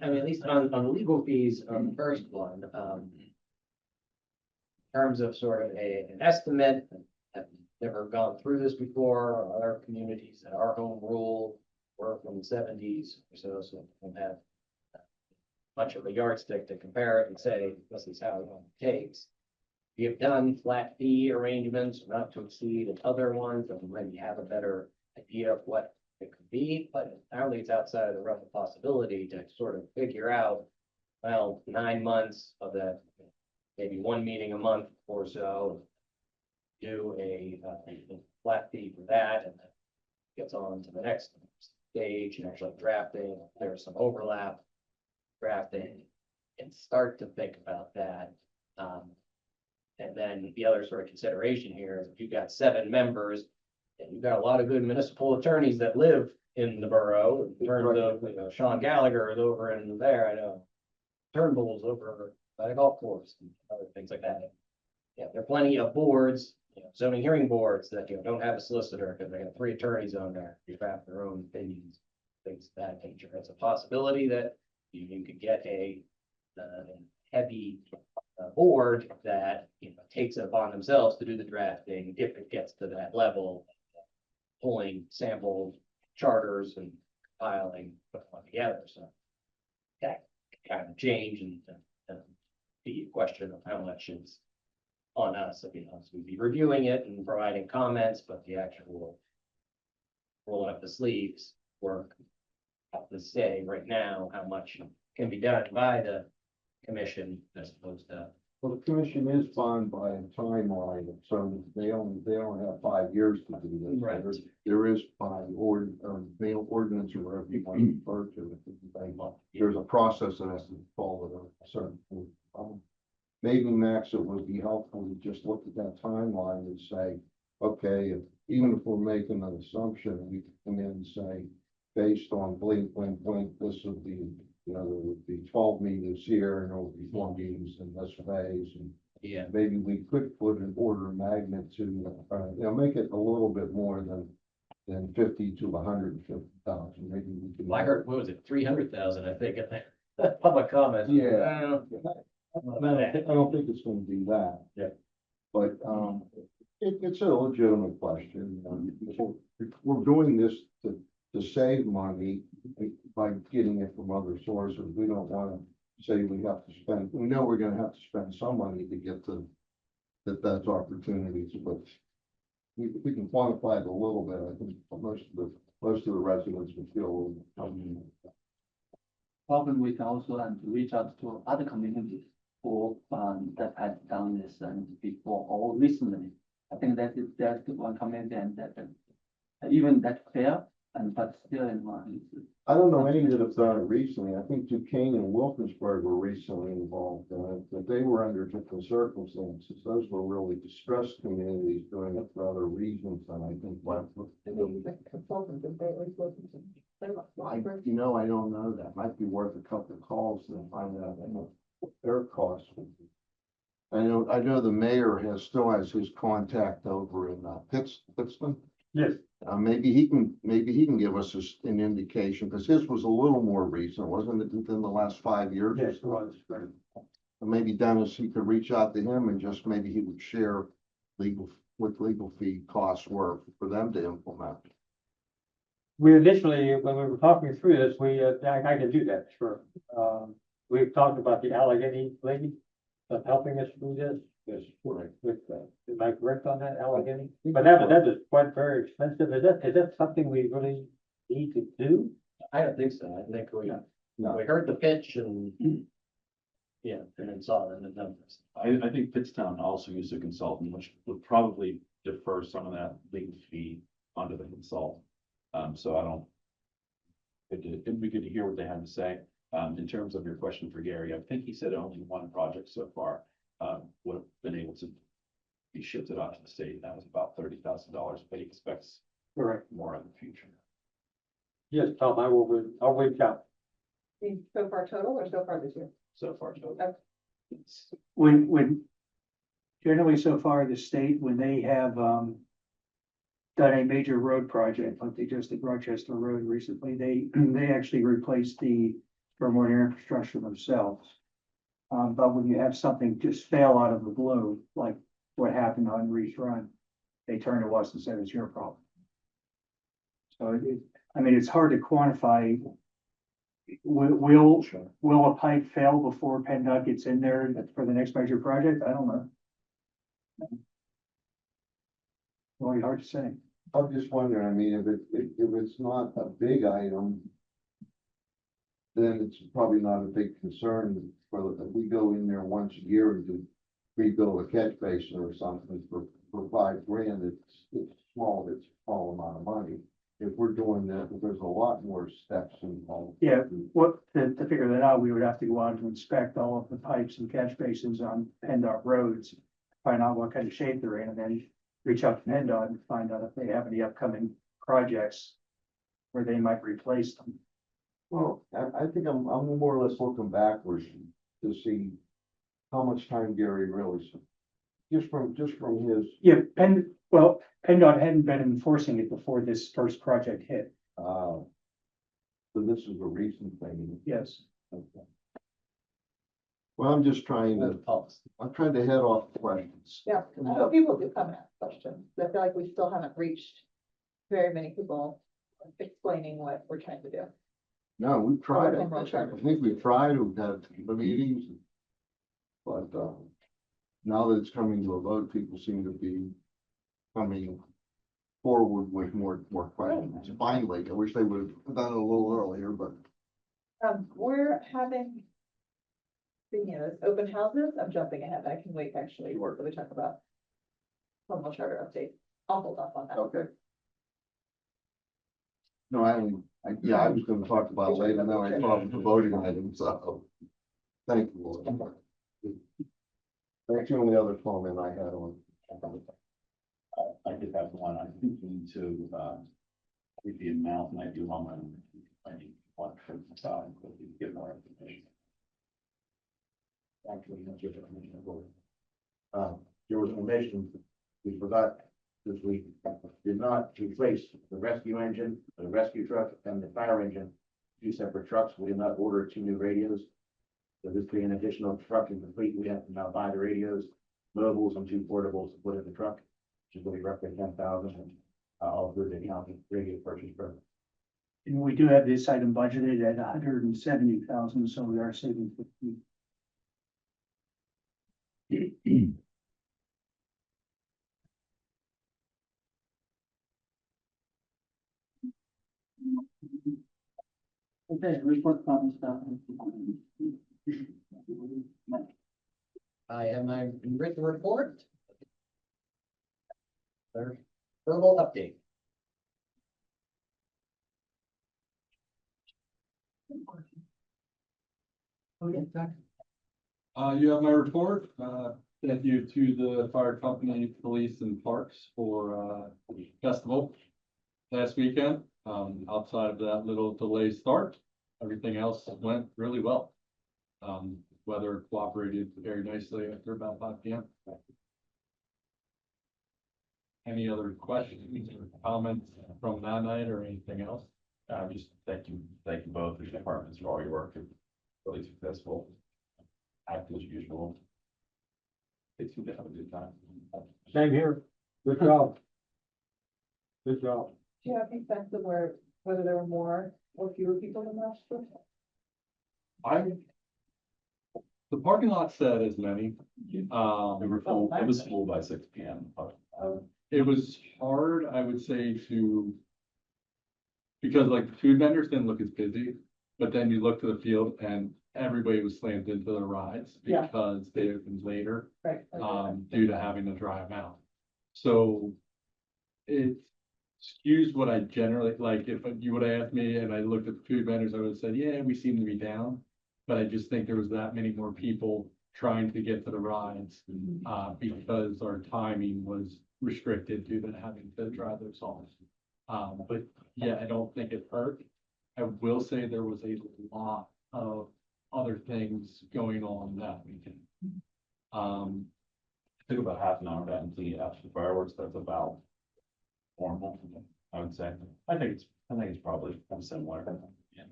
I mean, at least on legal fees on the first one, in terms of sort of an estimate, have never gone through this before. Other communities that our home rule were from the 70s or so we don't have much of a yardstick to compare it and say, this is how long it takes. We have done flat fee arrangements, not to exceed and other ones, and maybe have a better idea of what it could be, but I don't think it's outside of the realm of possibility to sort of figure out, well, 9 months of that, maybe one meeting a month or so, do a flat fee for that, and then gets on to the next stage, and actually drafting. There's some overlap, drafting, and start to think about that. And then the other sort of consideration here is if you've got 7 members, and you've got a lot of good municipal attorneys that live in the borough, in terms of, you know, Sean Gallagher is over in there, I know. Turnbull's over by the golf course and other things like that. Yeah, there are plenty of boards, you know, zoning hearing boards that, you know, don't have a solicitor because they have 3 attorneys on there, who draft their own opinions, things of that nature. It's a possibility that you could get a heavy board that, you know, takes it upon themselves to do the drafting if it gets to that level, pulling sample charters and compiling, putting them together. So that kind of change and be a question of how much is on us. I mean, us, we'd be reviewing it and providing comments, but the actual rolling up the sleeves work, have to say right now how much can be done by the commission as opposed to. Well, the commission is bound by a timeline, so they only have 5 years to do this. Right. There is by mail ordinance or whatever you want to refer to it. There's a process that has to be followed at a certain point. Maybe, Max, it would be helpful to just look at that timeline and say, okay, even if we're making an assumption, we can come in and say, based on blink, this would be, you know, there would be 12 meetings here and there would be 4 meetings in this phase. And Yeah. maybe we could put an order of magnitude, you know, make it a little bit more than 50 to 150,000. Maybe we can. Well, I heard, what was it, 300,000, I think, in the public comments. Yeah. I don't think it's gonna be that. Yeah. But, it's a legitimate question. We're doing this to save money by getting it from other sources. We don't wanna say we have to spend, we know we're gonna have to spend some money to get to that's opportunities, but we can quantify it a little bit. I think most of the residents would feel. Probably we can also reach out to other communities who that has done this and before or recently. I think that's one community and that even that's fair and but still in mind. I don't know any that have done it recently. I think Duquesne and Wilkinsburg were recently involved in it, but they were under different circumstances. Those were really distressed communities doing it for other reasons than I think. I don't know that. Might be worth a couple of calls to find out what their costs would be. I know the mayor still has his contact over in Pittston. Yes. Maybe he can give us an indication, because his was a little more recent, wasn't it, within the last 5 years? Yes, it was. Maybe Dennis, he could reach out to him and just maybe he would share what legal fee costs were for them to implement. We initially, when we were talking through this, I can do that, sure. We've talked about the Allegheny lady helping us through this. Yes, correct. Am I correct on that, Allegheny? But that is quite very expensive. Is that something we really need to do? I don't think so. I think we No. heard the pitch and yeah, and then saw the numbers. I think Pittstown also used a consultant, which would probably defer some of that legal fee onto the consultant. So it'd be good to hear what they have to say. In terms of your question for Gary, I think he said only one project so far would have been able to he shipped it out to the state, and that was about $30,000, but he expects Correct. more in the future. Yes, Tom, I'll reach out. So far total or so far this year? So far, so. When generally so far, the state, when they have, done a major road project, like they just did Rochester Road recently, they actually replaced the stormwater infrastructure themselves. But when you have something just fail out of the blue, like what happened on Reese Run, they turn to us and said it's your problem. So I mean, it's hard to quantify. Will a pipe fail before PennDOT gets in there for the next major project? I don't know. Really hard to say. I'm just wondering, I mean, if it's not a big item, then it's probably not a big concern for, if we go in there once a year and do rebuild a catch basin or something for $5,000, it's a small amount of money. If we're doing that, there's a lot more steps involved. Yeah, to figure that out, we would have to go out to inspect all of the pipes and catch basins on PennDOT roads, find out what kind of shape they're in, and then reach out to PennDOT and find out if they have any upcoming projects where they might replace them. Well, I think I'm more or less looking backwards to see how much time Gary really, just from his, Yeah, PennDOT hadn't been enforcing it before this first project hit. so this is a recent thing. Yes. Okay. Well, I'm trying to head off the questions. Yeah, I know people do come and ask questions. I feel like we still haven't reached very many people explaining what we're trying to do. No, we've tried. I'm not sure. I think we've tried, we've had the meetings. But, now that it's coming to a vote, people seem to be coming forward with more questions. Finally, I wish they would have done it a little earlier, but We're having, speaking of this, open houses, I'm jumping ahead, I can wait actually, before we talk about formal charter update. I'll hold off on that. okay. No, I was gonna talk about it later, now I thought of the voting item, so. Thank you, Lord. That's the only other comment I had on. I did have one, I think we need to, read the amount, and I do on my own. I need one from the side, but we can get more information. Actually, that's your information. There was an omission, we forgot, because we did not replace the rescue engine, the rescue truck, and the fire engine, 2 separate trucks. We did not order 2 new radios. So this being an additional truck in the fleet, we have to now buy the radios, mobiles, and 2 portables to put in the truck, which is going to be roughly 10,000, and all through the county radio purchase program. And we do have this item budgeted at 170,000, so we are saving 50. Okay, report from staff. I have my written report. There's verbal update. You have my report. Thank you to the fire company, police and parks for the festival last weekend. Outside of that little delayed start, everything else went really well. Weather cooperated very nicely after about 5 p.m. Any other questions or comments from that night or anything else? Just thank you both, the departments for all your work, and really successful. Act as usual. They seem to have a good time. Same here. Good job. Good job. Do you have any sense of whether there were more or fewer people than last year? The parking lot said as many. They were full, it was full by 6 p.m. It was hard, I would say, because like the food vendors didn't look as busy, but then you look to the field and everybody was slammed into their rides Yeah. because they opened later, Right. due to having to drive out. So it skews what I generally, like, if you would have asked me and I looked at the food vendors, I would have said, yeah, we seem to be down. But I just think there was that many more people trying to get to the rides, because our timing was restricted due to having to drive those off. But yeah, I don't think it hurt. I will say there was a lot of other things going on that weekend. Took about half an hour to empty after the fireworks. That's about normal, I would say. I think it's probably similar. Yeah.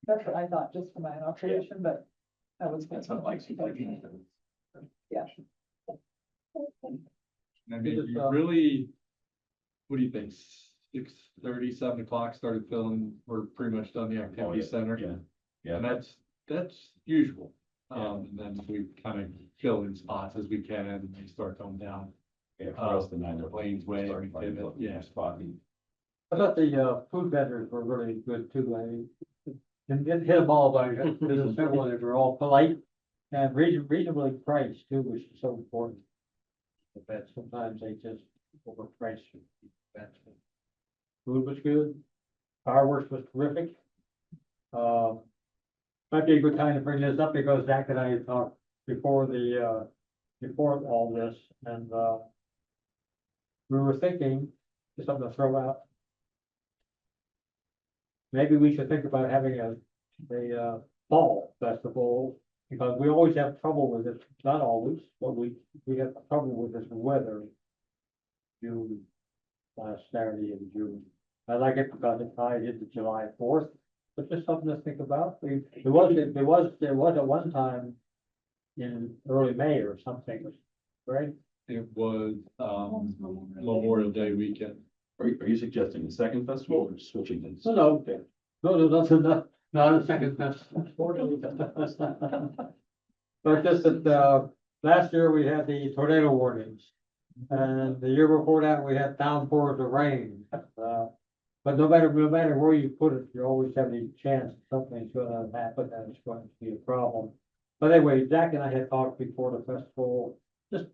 That's what I thought, just for my observation, but I was. That's what likes you. Yeah. I mean, you really, what do you think? 6:30, 7 o'clock started filling, we're pretty much done the activity center. Yeah, yeah. And that's usual. And then we kind of fill in spots as we can and they start going down. Yeah, for us, the 9 to Lane's Way, we did it, yeah. Spotty. I thought the food vendors were really good too. And hit them all by business people, they were all polite and reasonably priced too, which is so important. But sometimes they just overprice you. Food was good, fireworks was terrific. Might be a good time to bring this up because Zach and I had talked before before all this, and we were thinking, just something to throw out. Maybe we should think about having a fall festival, because we always have trouble with it, not always, but we have trouble with this weather. June, last Saturday in June. I like it because it ties into July 4th, but just something to think about. There was at one time in early May or something, right? It was, Memorial Day weekend. Are you suggesting a second festival or switching things? No, not a second festival. But just that, last year we had the tornado warnings. And the year before that, we had downpours of rain. But no matter where you put it, you always have the chance something's gonna happen and it's going to be a problem. But anyway, Zach and I had talked before the festival, just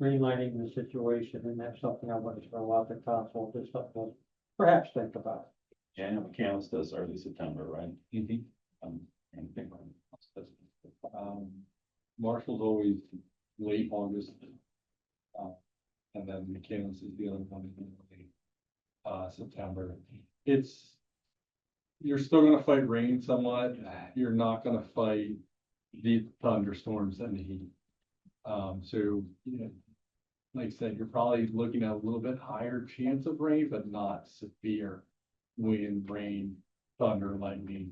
greenlighting the situation, and that's something I want to throw out the council, just something to perhaps think about. Yeah, I know McCandless does early September, right? And think Marshall's always late August. And then McCandless is the other one in late, September. You're still gonna fight rain somewhat. You're not gonna fight the thunderstorms and the heat. So, you know, like I said, you're probably looking at a little bit higher chance of rain, but not severe wind, rain, thunder, lightning.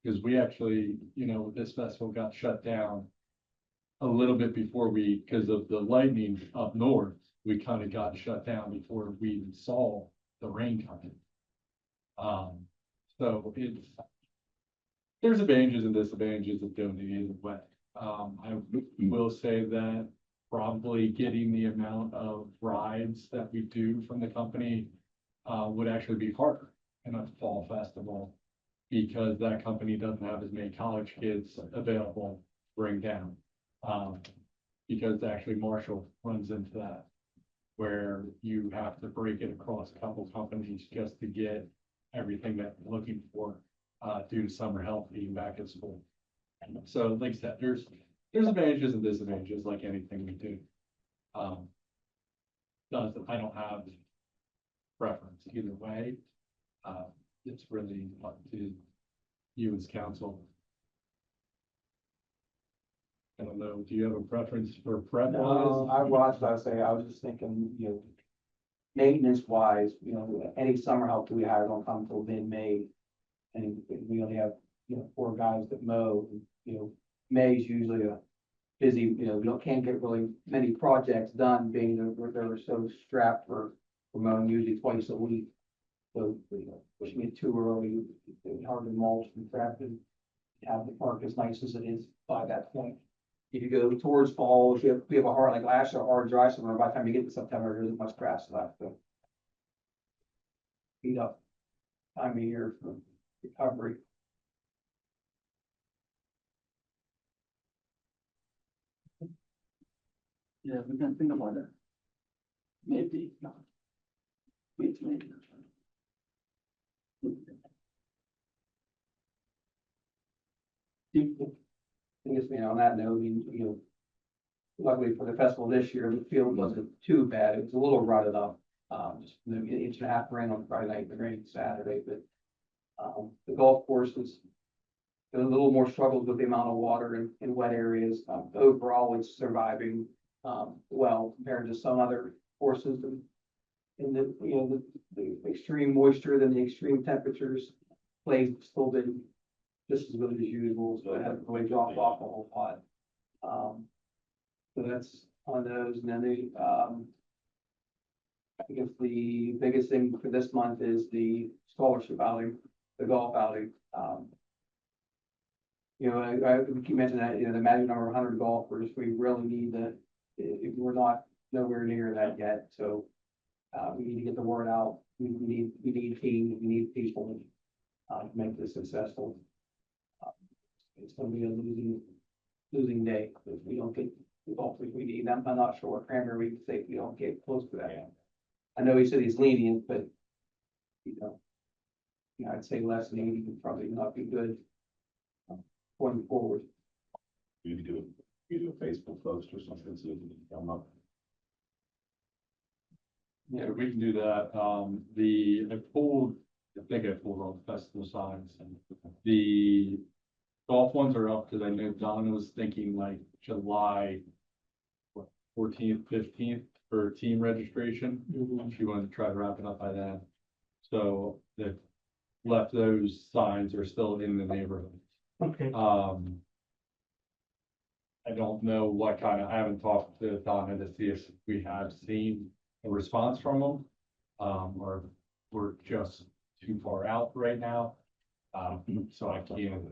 Because we actually, you know, this festival got shut down a little bit before because of the lightning up north, we kind of got shut down before we even saw the rain coming. So there's advantages and disadvantages of doing it either way. I will say that probably getting the amount of rides that we do from the company would actually be harder in a fall festival, because that company doesn't have as many college kids available to bring down. Because actually Marshall runs into that, where you have to break it across a couple companies just to get everything that you're looking for, due to summer help being back at school. So like I said, there's advantages and disadvantages like anything we do. I don't have preference either way. It's really up to you as council. I don't know, do you have a preference for prep? No, I was just thinking, you know, maintenance wise, you know, any summer help we hire don't come till mid-May. And we only have, you know, 4 guys that mow, you know, May's usually a busy, you know, can't get really many projects done, being that they're so strapped for mowing usually twice a week. So, you know, pushing it too early, it's hard to mulch and prep and have the park as nice as it is by that point. If you go towards fall, if we have a hard, like last year, hard dry summer, by the time you get to September, there isn't much grass left to heat up time of year for recovery. Yeah, we can think about that. Maybe not. Wait, maybe. I guess, on that note, I mean, luckily for the festival this year, the field wasn't too bad. It was a little rutted up. Just an inch and a half rain on Friday night, the rain Saturday, but the golf course was a little more struggled with the amount of water in wet areas. Overall, it's surviving well compared to some other courses in the extreme moisture than the extreme temperatures. Plays still been just as good as usual, so it hasn't really dropped off a whole lot. So that's on those, and then I guess the biggest thing for this month is the scholarship outing, the golf outing. I keep mentioning that, the magic number of 100 golfers, we really need that. We're not nowhere near that yet, so we need to get the word out. We need teams, we need people to make this successful. It's going to be a losing day if we don't get the golfers we need. I'm not sure what Cranberry would say if we don't get close to that. I know he said he's lenient, but I'd say less than 80 would probably not be good going forward. You do a Facebook post or something so you can come up. Yeah, we can do that. I think I pulled all the festival signs, and the golf ones are up because I know Donna was thinking like July 14th, 15th for team registration. She wanted to try to wrap it up by then. So the left those signs are still in the neighborhood. Okay. I don't know I haven't talked to Donna to see if we have seen a response from them. Or we're just too far out right now. So I can't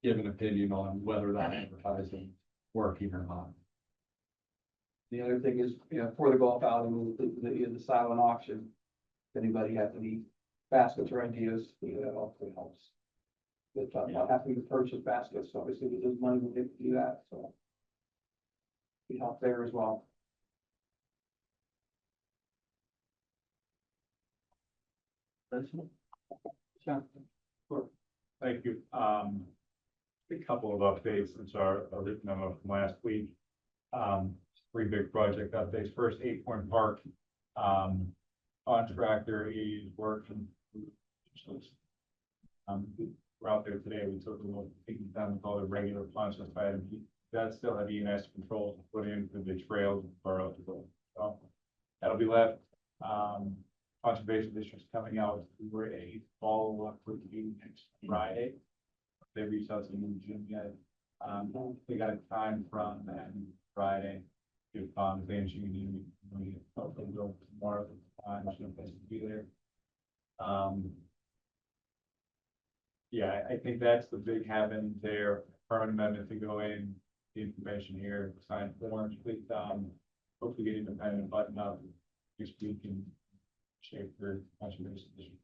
give an opinion on whether that advertising is working or not. The other thing is, for the golf outing, the silent auction. If anybody has any baskets or ideas, that also helps. But not having to purchase baskets, obviously, there's money we get to do that, so. We help there as well. Thank you. A couple of updates since our memo from last week. Three big project updates. First, 8 Point Park. Contractor is working. We're out there today. We took a little taking down with all the regular punch list items. That still have ENS controls to put in for the trails and borough to go. So that'll be left. Conservation District's coming out for a follow-up review next Friday. They reached out to me in June yet. They got a time from that Friday. If they need hopefully go tomorrow. I'm sure to be there. Yeah, I think that's the big happen there. Permanent amendment to go in, the information here, sign forms, please, hopefully get independent button up this week and shape for conservation district.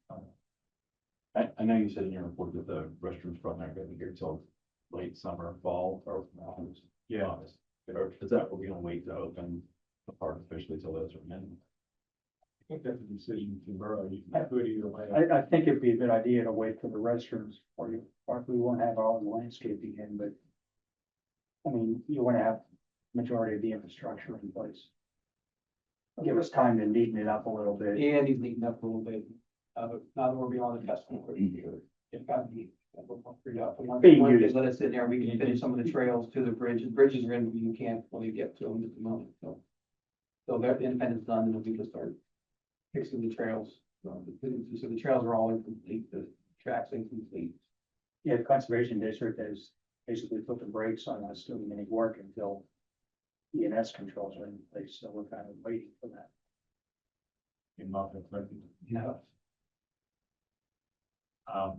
I know you said in your report that the restrooms probably aren't gonna be here till late summer, fall, or Yeah. August. Or is that, we're gonna wait to open the park officially till those are in? I think that's a decision to Borough. You can do it either way. I think it'd be a good idea to wait for the restrooms, or we won't have all the landscaping in, but I mean, you want to have majority of the infrastructure in place. Give us time to neaten it up a little bit. And he's leading up a little bit, now that we're beyond the festival. It's got to be. Let us sit there, we can finish some of the trails to the bridges. Bridges are in, you can't really get to them at the moment, so. So that independence done, and we can start fixing the trails. So the trails are all incomplete, the tracks incomplete. Yeah, the conservation district has basically put the brakes on us doing any work until ENS controls are in place, so we're kind of waiting for that. Yeah.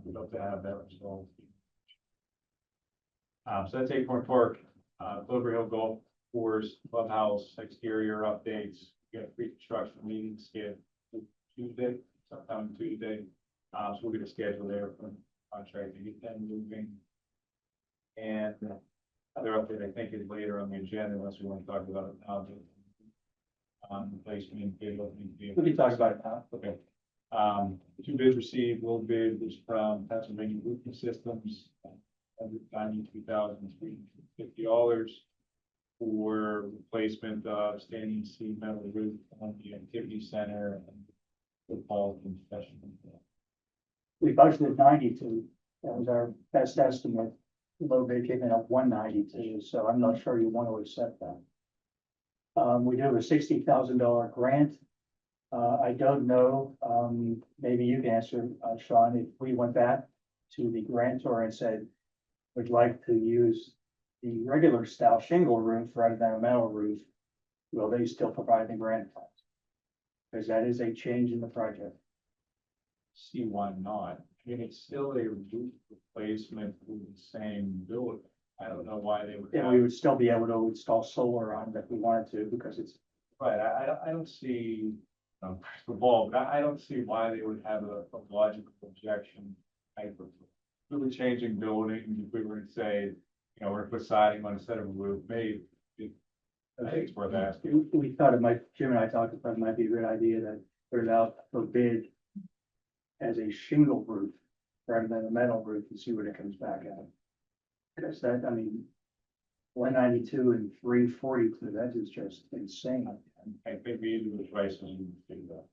We'd love to have that resolved. So that's 8 Point Park, Clover Hill Golf Course, Clubhouse, exterior updates. We got pre-construction meetings scheduled Tuesday, sometime Tuesday. So we're gonna schedule there for contract to get them moving. And other update I think is later on the agenda unless we want to talk about it now. Replacement bid opening. We can talk about it now. Okay. 2 bids received, low bid was from Pennsylvania Roofing Systems. $92,350 for replacement of standing seam metal roof on the activity center and the Paul concession. We budgeted 92, that was our best estimate. Low bid came in at 192, so I'm not sure you want to accept that. We do have a $60,000 grant. I don't know, maybe you can answer, Sean, if we went back to the grantor and said, would like to use the regular style shingle roof rather than a metal roof, will they still provide the grant funds? Because that is a change in the project. See why not? I mean, it's still a roof replacement with the same building. I don't know why they would. And we would still be able to install solar on it if we wanted to, because it's, Right, I don't see, the ball, but I don't see why they would have a logical objection. Type of really changing buildings, if we were to say, we're gonna put siding on instead of a roof, maybe. I think it's worth asking. we thought it might, Jim and I talked about it might be a good idea to put it out for bid as a shingle roof rather than a metal roof and see what it comes back at. Because that, I mean, 192 and 342, that is just insane. I think we either was right, so you think that.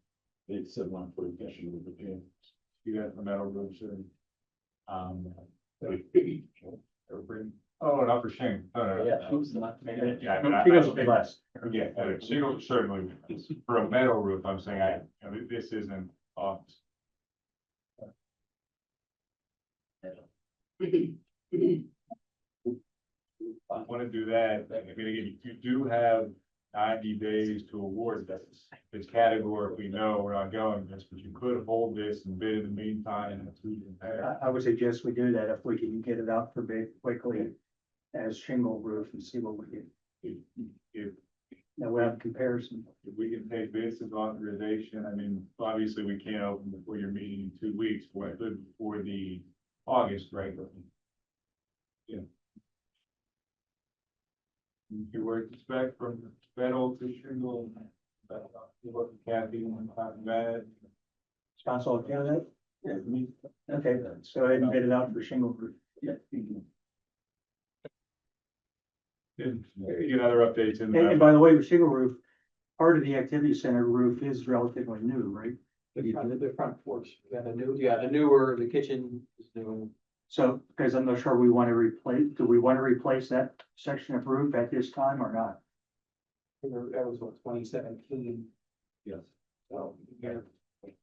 They said one for the fishing with the pin. You got the metal roofs and, oh, not for shame. No. Yeah, Shingles will be less. Yeah, single certainly, for a metal roof, I'm saying, this isn't office. I want to do that, I mean, again, you do have 90 days to award this categorically, no, we're not going this, but you could hold this and bid in the meantime and it's even better. I would suggest we do that if we can get it out for bid quickly as shingle roof and see what we get. If Now we have a comparison. we can take this as authorization, I mean, obviously we can't open before your meeting in 2 weeks, but I could before the August, right? Yeah. If you were to expect from metal to shingle, what Kathy and that. Council, okay with that? Yeah. Okay, so go ahead and bid it out for shingle roof. Yeah. Other updates in. And by the way, with shingle roof, part of the activity center roof is relatively new, right? The front porch, the newer, the kitchen is new. So, because I'm not sure we want to replace, do we want to replace that section of roof at this time or not? That was what, 2017, Yes. so, yeah. That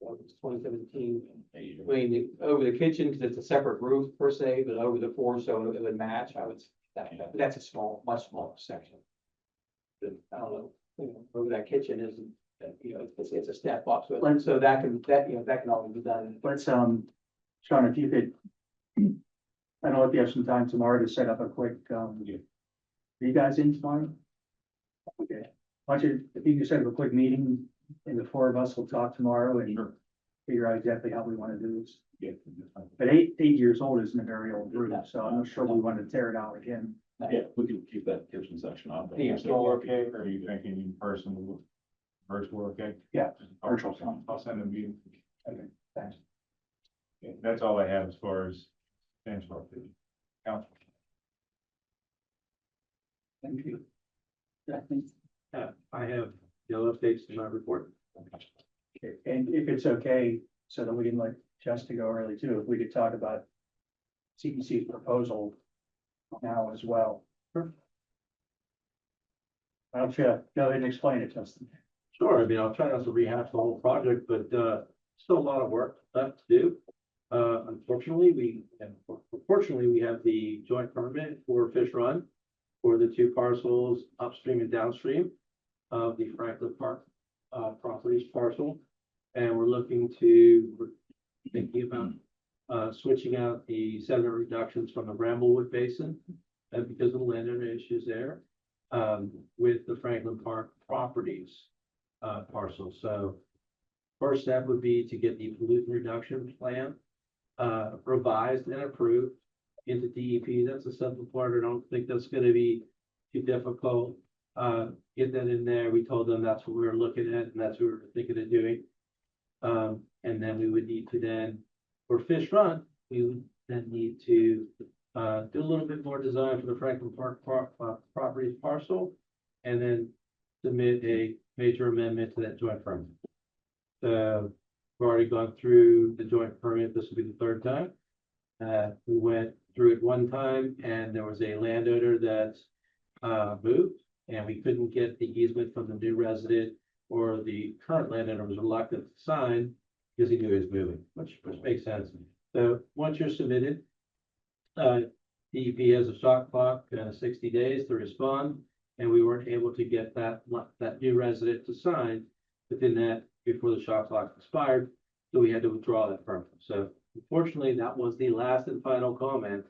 was 2017. I mean, over the kitchen, because it's a separate roof per se, but over the floor, so it would match, I would, that's a small, much smaller section. But I don't know, over that kitchen isn't, it's a step up, so that can always be done. Let's, Sean, if you could, I don't know if you have some time tomorrow to set up a quick, are you guys in tomorrow? Okay, why don't you, if you can set up a quick meeting, and the four of us will talk tomorrow and figure out exactly how we want to do this. Yeah. But 8 years old isn't a very old roof, so I'm not sure we want to tear it out again. Yeah, we can keep that kitchen section on. Yeah. Still okay, or are you thinking in person, virtual, okay? Yeah, I'll virtual. I'll send a meeting. Okay, thanks. Yeah, that's all I have as far as. Thanks for the council. Thank you. I have no updates to my report. Okay, and if it's okay, so that we can let Justin go early too, if we could talk about CPC's proposal now as well. Why don't you go ahead and explain it, Justin? Sure, I mean, I'll try not to rehash the whole project, but still a lot of work left to do. Unfortunately, fortunately, we have the joint permit for Fish Run for the 2 parcels upstream and downstream of the Franklin Park properties parcel. And we're thinking about switching out the sediment reductions from the Bramblewood Basin, and because of the landowner issues there, with the Franklin Park properties parcel. So first step would be to get the pollutant reduction plan revised and approved into DEP. That's a simple part. I don't think that's going to be too difficult. Get that in there. We told them that's what we were looking at and that's what we were thinking of doing. And then we would need to then, for Fish Run, we would then need to do a little bit more design for the Franklin Park properties parcel, and then submit a major amendment to that joint permit. We've already gone through the joint permit. This will be the third time. We went through it one time, and there was a landowner that moved, and we couldn't get the easement from the new resident, or the current landowner was reluctant to sign because he knew he was moving, which makes sense. So once you're submitted, DEP has a shot clock, 60 days to respond, and we weren't able to get that new resident to sign within that before the shot clock expired, so we had to withdraw that permit. So unfortunately, that was the last and final comment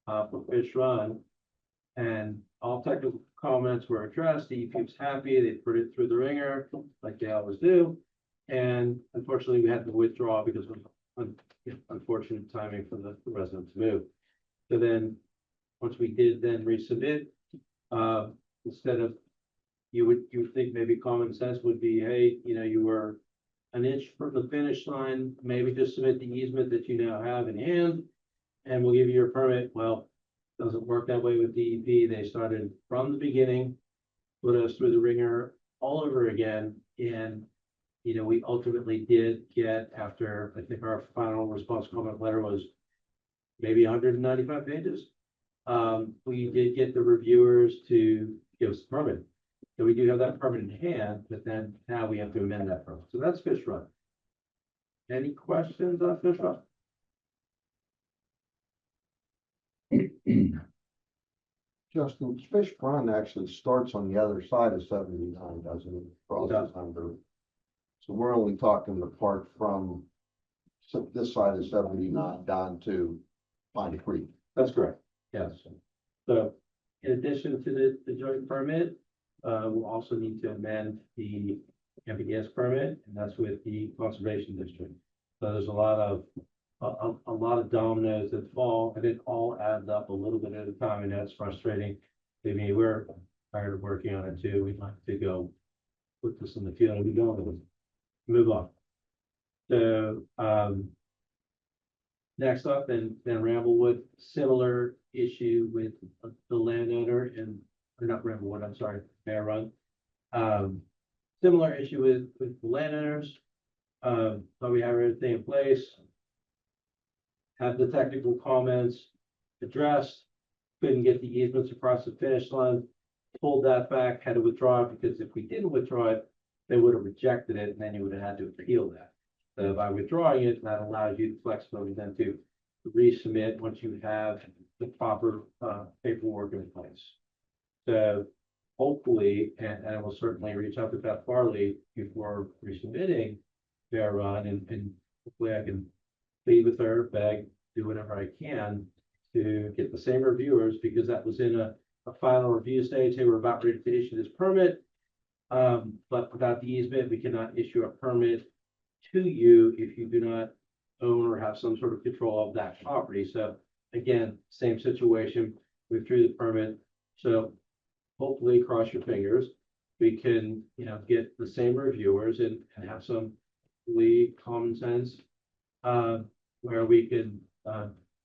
for Fish Run, and all technical comments were addressed. DEP was happy. They put it through the ringer like they always do, and unfortunately, we had to withdraw because of unfortunate timing for the resident to move. So then, once we did then resubmit, instead of, you would think maybe common sense would be, hey, you were an inch from the finish line, maybe just submit the easement that you now have in hand, and we'll give you your permit. Well, doesn't work that way with DEP. They started from the beginning, put us through the ringer all over again, and we ultimately did get, after I think our final response comment letter was maybe 195 pages. We did get the reviewers to give us the permit. So we do have that permit in hand, but then now we have to amend that permit. So that's Fish Run. Any questions on Fish Run? Justin, Fish Run actually starts on the other side of 79, doesn't it? Crosses under. So we're only talking the part from this side of 79 down to Pine Creek. That's correct. Yes. So in addition to the joint permit, we'll also need to amend the MPDS permit, and that's with the conservation district. So there's a lot of dominoes that fall, and it all adds up a little bit at a time, and that's frustrating. I mean, we're tired of working on it too. We'd like to go put this in the field and be going with it. Move on. So next up, then Ramblewood, similar issue with the landowner, and or not Ramblewood, I'm sorry, Bear Run. Similar issue with the landowners. So we have everything in place. Have the technical comments addressed. Couldn't get the easements across the finish line. Pulled that back, had to withdraw it, because if we didn't withdraw it, they would have rejected it, and then you would have had to appeal that. So by withdrawing it, that allows you the flexibility then to resubmit once you have the proper paperwork in place. So hopefully, and I will certainly reach out to Beth Farley before resubmitting their run, and hopefully I can plead with her, beg, do whatever I can to get the same reviewers, because that was in a final review stage. They were about ready to issue this permit. But without the easement, we cannot issue a permit to you if you do not own or have some sort of control of that property. So again, same situation, we withdrew the permit. So hopefully, cross your fingers, we can, get the same reviewers and have some really common sense, where we can,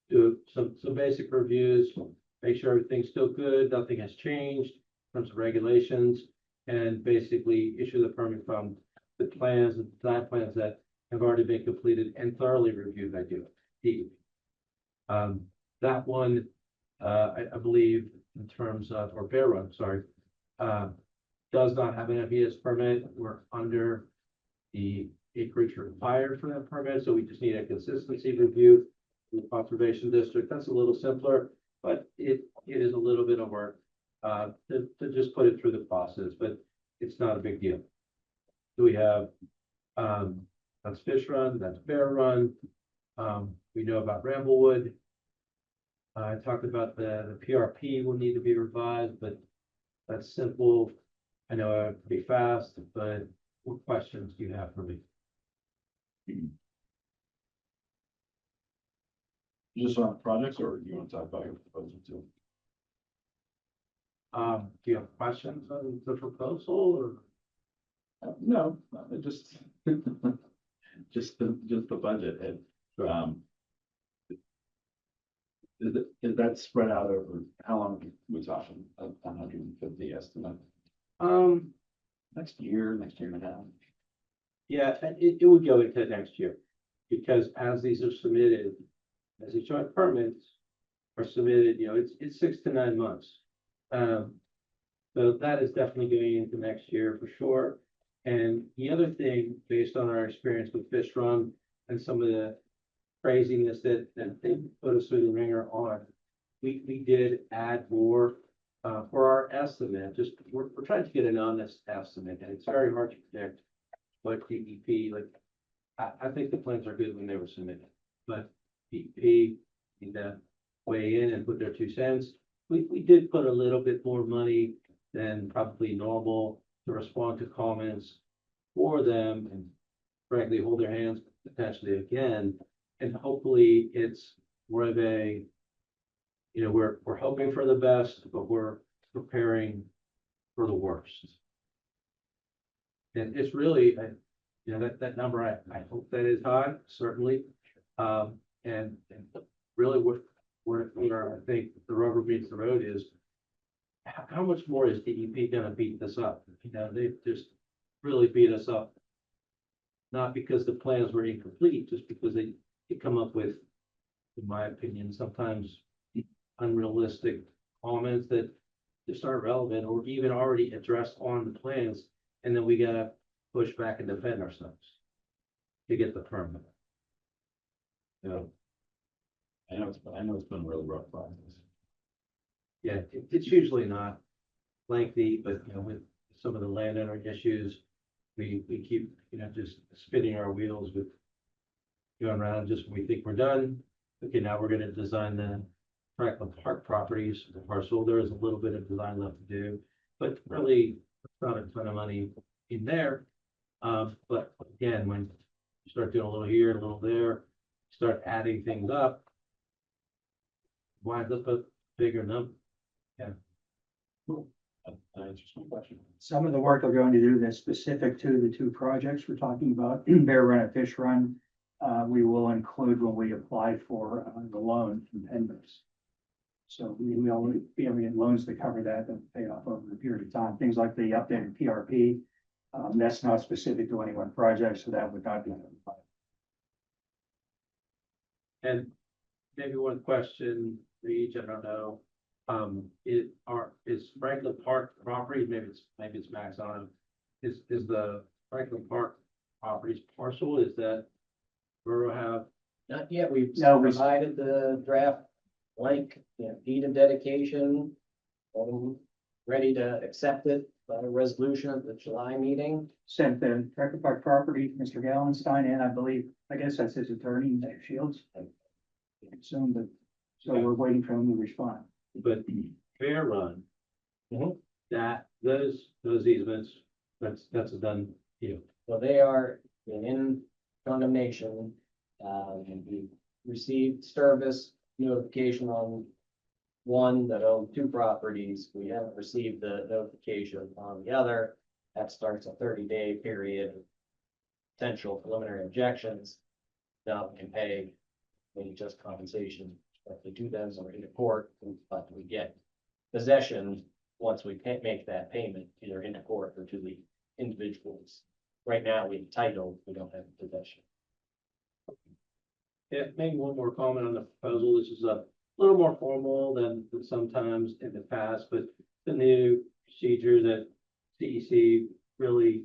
do some basic reviews, make sure everything's still good, nothing has changed in terms of regulations, and basically issue the permit from the plans and design plans that have already been completed and thoroughly reviewed by DEP. That one, I believe, in terms of, or Bear Run, sorry, does not have an MPS permit. We're under the acreage required for that permit, so we just need a consistency review from the conservation district. That's a little simpler, but it is a little bit of work to just put it through the process, but it's not a big deal. So we have that's Fish Run, that's Bear Run. We know about Ramblewood. I talked about the PRP will need to be revised, but that's simple. I know it'd be fast, but what questions do you have for me? Just on projects, or do you want to talk about your proposal too? Do you have questions on the proposal, or? No, just just the budget. Is that spread out over, how long are we talking, 150 estimate? Um, Next year and a half? yeah, and it would go into next year. Because as these are submitted, as the joint permits are submitted, it's 6 to 9 months. So that is definitely going into next year for sure. And the other thing, based on our experience with Fish Run and some of the craziness that they put us through the ringer on, we did add more for our estimate. Just we're trying to get an honest estimate, and it's very hard to predict what DEP, like, I think the plans are good when they were submitted, but DEP need to weigh in and put their 2 cents. We did put a little bit more money than probably normal to respond to comments for them and frankly hold their hands potentially again. And hopefully it's where they, we're hoping for the best, but we're preparing for the worst. And it's really, that number, I hope that is high, certainly. And really where I think the rubber meets the road is how much more is DEP gonna beat this up? They've just really beat us up. Not because the plans were incomplete, just because they come up with, in my opinion, sometimes unrealistic comments that just aren't relevant or even already addressed on the plans. And then we gotta push back and defend ourselves to get the permit. I know it's been a really rough process. Yeah, it's usually not lengthy, but with some of the landowner issues, we keep, just spinning our wheels with going around just when we think we're done. Okay, now we're gonna design the Franklin Park properties, the parcel. There is a little bit of design left to do, but really not a ton of money in there. But again, when you start doing a little here, a little there, start adding things up, winds up a bigger number. That answers my question. Some of the work they're going to do that's specific to the 2 projects we're talking about, Bear Run and Fish Run, we will include when we apply for the loan from Pendos. So we already be able to get loans to cover that and pay off over a period of time. Things like the updated PRP, that's not specific to any one project, so that would not be. And maybe one question for each, I don't know. Is Franklin Park property, maybe it's Max on, is the Franklin Park properties parcel, is that Borough have? Not yet, we've No, we- provided the draft blank, deed of dedication. Ready to accept it by resolution at the July meeting. Sent the Record Park property, Mr. Gallenstein, and I believe, I guess that's his attorney, Nick Shields. Assume that, so we're waiting for him to respond. But Fair Run, Mhm. that, those easements, that's a done deal. So they are in condemnation. We received service notification on one that owned 2 properties. We haven't received the notification on the other. That starts a 30-day period. Potential preliminary objections. Now we can pay maybe just compensation directly to them or into court, but we get possession once we make that payment, either into court or to the individuals. Right now, we have title, we don't have possession. Yeah, maybe one more comment on the proposal. This is a little more formal than sometimes in the past, but the new procedure that CEC really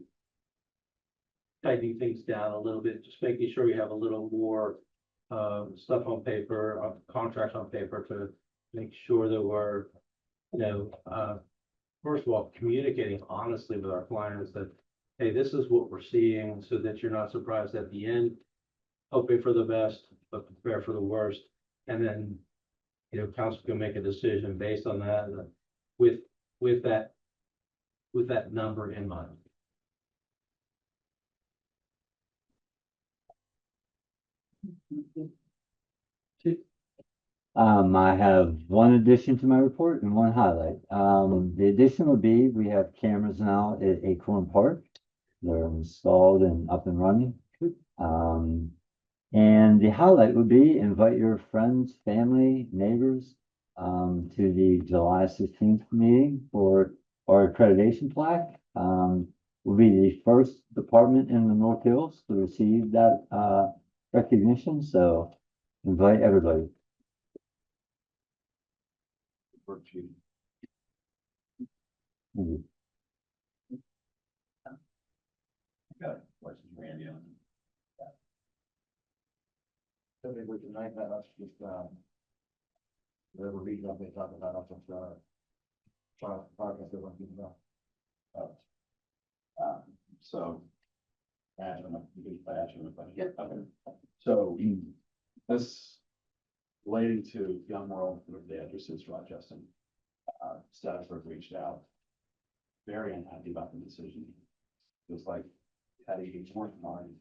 tightening things down a little bit, just making sure we have a little more stuff on paper, contracts on paper to make sure that we're, first of all, communicating honestly with our clients that, hey, this is what we're seeing, so that you're not surprised at the end, hoping for the best, but prepare for the worst. And then, council can make a decision based on that, with that number in mind. I have one addition to my report and one highlight. The addition would be, we have cameras now at Acorn Park. They're installed and up and running. And the highlight would be invite your friends, family, neighbors to the July 16th meeting for our accreditation plaque. We'll be the first department in the North Hills to receive that recognition, so invite everybody. Thank you. Got questions, Randy, on So maybe tonight, let us just, whatever region they talk about, I'll just, podcast they're looking about. So. You can ask him if I get. So, this relating to Young World, the addresses, Rochester, Stafford reached out. Very unhappy about the decision. It was like, had a worth mine,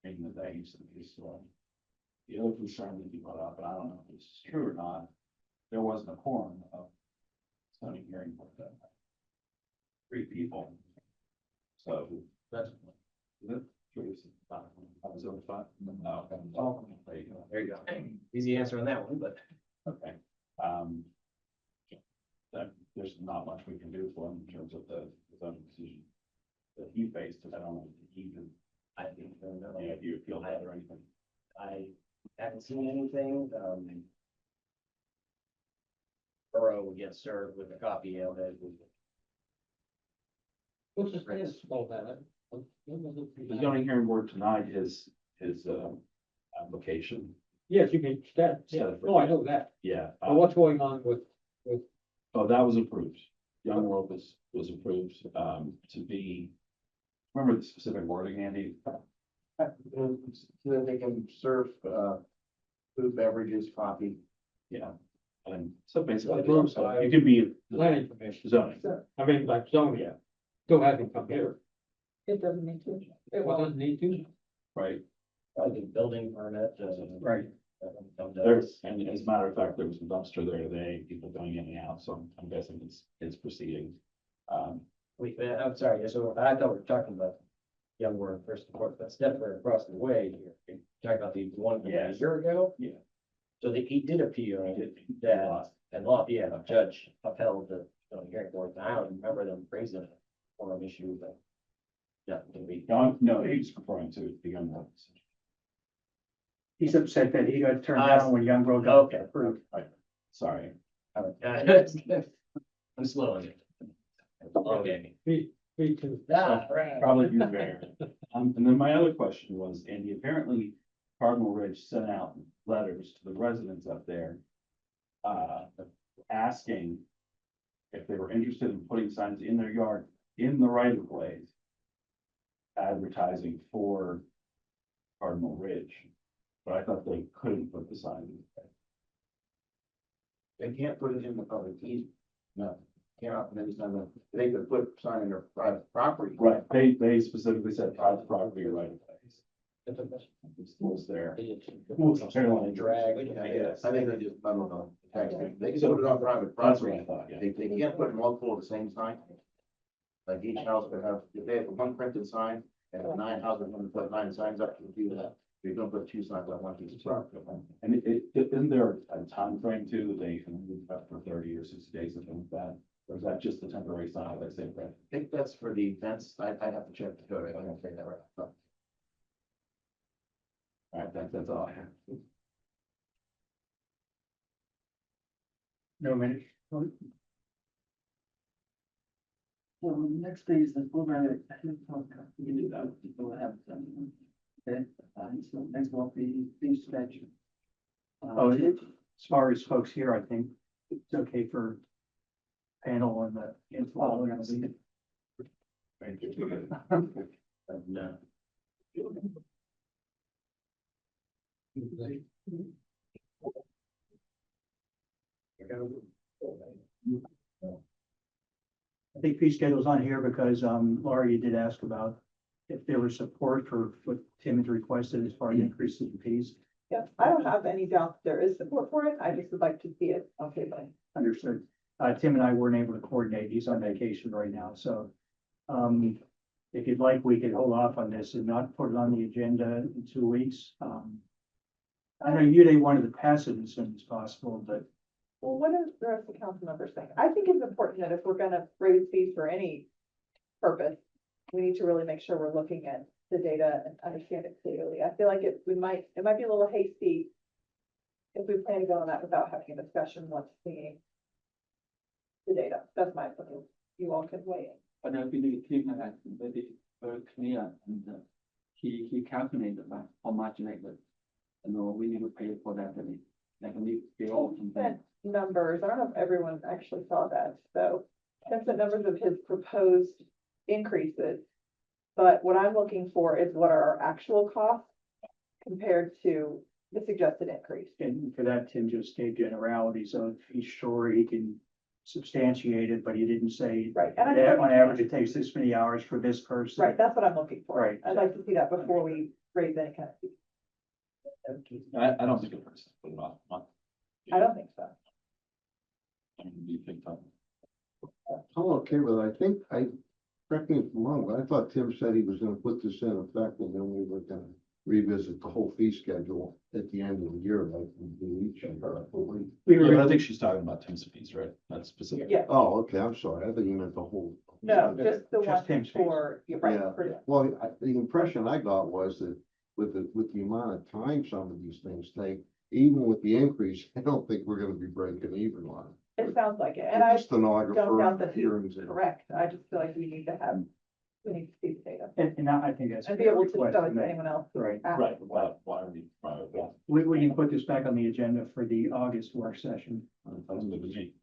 in the days of this store. The other concern that you brought up, and I don't know if this is true or not, there wasn't a quorum of zoning hearing for that. 3 people. So that's. Is it? I was over 5. No, okay. Oh, there you go. There you go. Easy answer on that one, but. Okay. There's not much we can do for him in terms of the zoning decision that he faced. I don't know if he even, I think, yeah, if you appeal that or anything. I haven't seen anything, Borough will get served with a copy of it. What's the status of that? The zoning hearing board tonight is his application. Yes, you can, that, Yeah. oh, I know that. Yeah. But what's going on with, Oh, that was approved. Young World was approved, to be, remember the specific wording, Andy? So that they can serve, food, beverages, coffee. Yeah. And so basically, Approved by- you could be planning commission? zoning. I mean, like zoning, Yeah. still hasn't come here. It doesn't need to. It It won't. doesn't need to. Right. I think building permit, Right. There's, and as a matter of fact, there was a dumpster there today, people going in and out, so I'm guessing it's proceeding. Wait, I'm sorry, so I thought we were talking about Young World first and fourth, that's definitely across the way here. You're talking about the one from a Yes. year ago? Yeah. So he did appeal that, and yeah, the judge upheld the zoning hearing board, and I don't remember them raising a forum issue, but. Yeah, No, he's referring to the Young World decision. He's upset that he got turned down when Young Grove got Okay. approved. Right. Sorry. I'm slowing it. Okay. Me too. Right. Probably do there. And then my other question was, Andy, apparently Cardinal Ridge sent out letters to the residents up there, asking if they were interested in putting signs in their yard, in the right of ways, advertising for Cardinal Ridge. But I thought they couldn't put the sign in. They can't put it in the public easement. No, can't put any sign on, they could put sign in their private property. Right, they specifically said private property or right of ways. It's close there. Drag. I think they just, I don't know, they can So- put it on private That's what property. I thought, yeah. They can't put multiple of the same sign. Like each house could have, if they have one printed sign, and 9 houses want to put 9 signs up, you do that. You're gonna put 2 signs on one piece of property. And isn't there a time frame too, that they can move up for 30 or 60 days, something like that? Or is that just the temporary sign they say, right? I think that's for the events, I'd have to check the code, I'm gonna say that right. All right, that's all I have. No minute. So next thing is the program. We do that, people have some. Okay, so next one, the fee schedule. Oh, as far as folks here, I think it's okay for panel on the info. Thank you. No. I think fee schedule's on here because, Laura, you did ask about if there was support for what Tim had requested as far as increasing the fees. Yeah, I don't have any doubt there is support for it. I just would like to see it. Okay, bye. Understood. Tim and I weren't able to coordinate. He's on vacation right now, so. if you'd like, we could hold off on this and not put it on the agenda in 2 weeks. I know they wanted to pass it as soon as possible, but Well, what is the rest of the council members think? I think it's important that if we're gonna raise fees for any purpose, we need to really make sure we're looking at the data and understand it clearly. I feel like it might be a little hasty if we plan to go on that without having a discussion once seeing the data. That's my opinion. You all can weigh in. But I believe Tim has very, very clear and he calculated like how much like, we need to pay for that, like we bill Tim and sent numbers. I don't know if everyone actually saw that, so Tim sent numbers of his proposed increases. But what I'm looking for is what are our actual costs compared to the suggested increase. and for that, Tim just gave generalities of he's sure he can substantiate it, but he didn't say Right, and I that on average it takes this many hours for this person. right, that's what I'm looking for. Right. I'd like to see that before we raise any kind of fee. I don't think it hurts to put it off a month. I don't think so. I mean, do you think, Tom? I'm okay with it. Correct me if I'm wrong, but I thought Tim said he was gonna put this in effect and then we were gonna revisit the whole fee schedule at the end of the year, like we do each year. We were Yeah, but I gonna- think she's talking about Tim's fees, right? That's specific. Yeah, Oh, okay, I'm sorry. I think you meant the whole. no, just the Just one Tim's fees. for, you're right, Yeah. for Well, the impression I got was that with the amount of time some of these things take, even with the increase, I don't think we're gonna be breaking even on it. it sounds like it, and I don't doubt Stenographer, that he's hearings. correct. I just feel like we need to see the data. And I think that's. a And be able to fair show request it to make. anyone else. Right. Right, why are we? We can put this back on the agenda for the August work session. Doesn't live with me.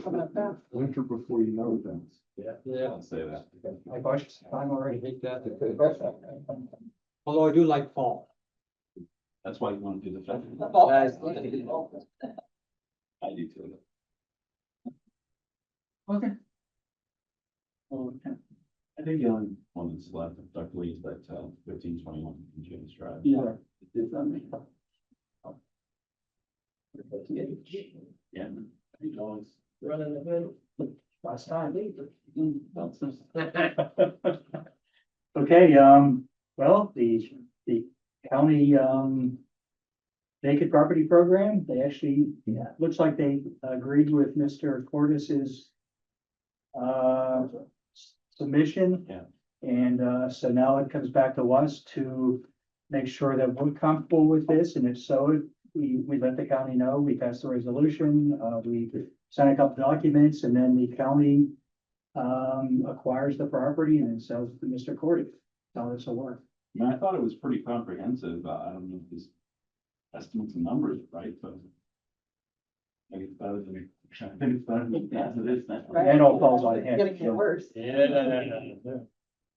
Coming up fast. Winter before you know it. Yeah, I'll say that. My gosh, I'm already hate that. Although I do like fall. That's why you want to do the festival. The fall. I do too. Okay. I think the only one that's left, Dr. Lee, is that 1521 in James Drive. Yeah. Yeah. I think always. Running the hood. Last time. Well, Okay, well, the county, vacant property program, they actually, looks like they agreed with Mr. Cordis's submission. Yeah. And, so now it comes back to us to make sure that we're comfortable with this, and if so, we let the county know, we passed the resolution, we sign a couple documents, and then the county acquires the property and then sells it to Mr. Cordis. How this will work. I mean, I thought it was pretty comprehensive. I don't know if these estimates and numbers, are right, but. I think it's better than, I think it's better than as it is now. Right. That all falls on It's him. Getting worse.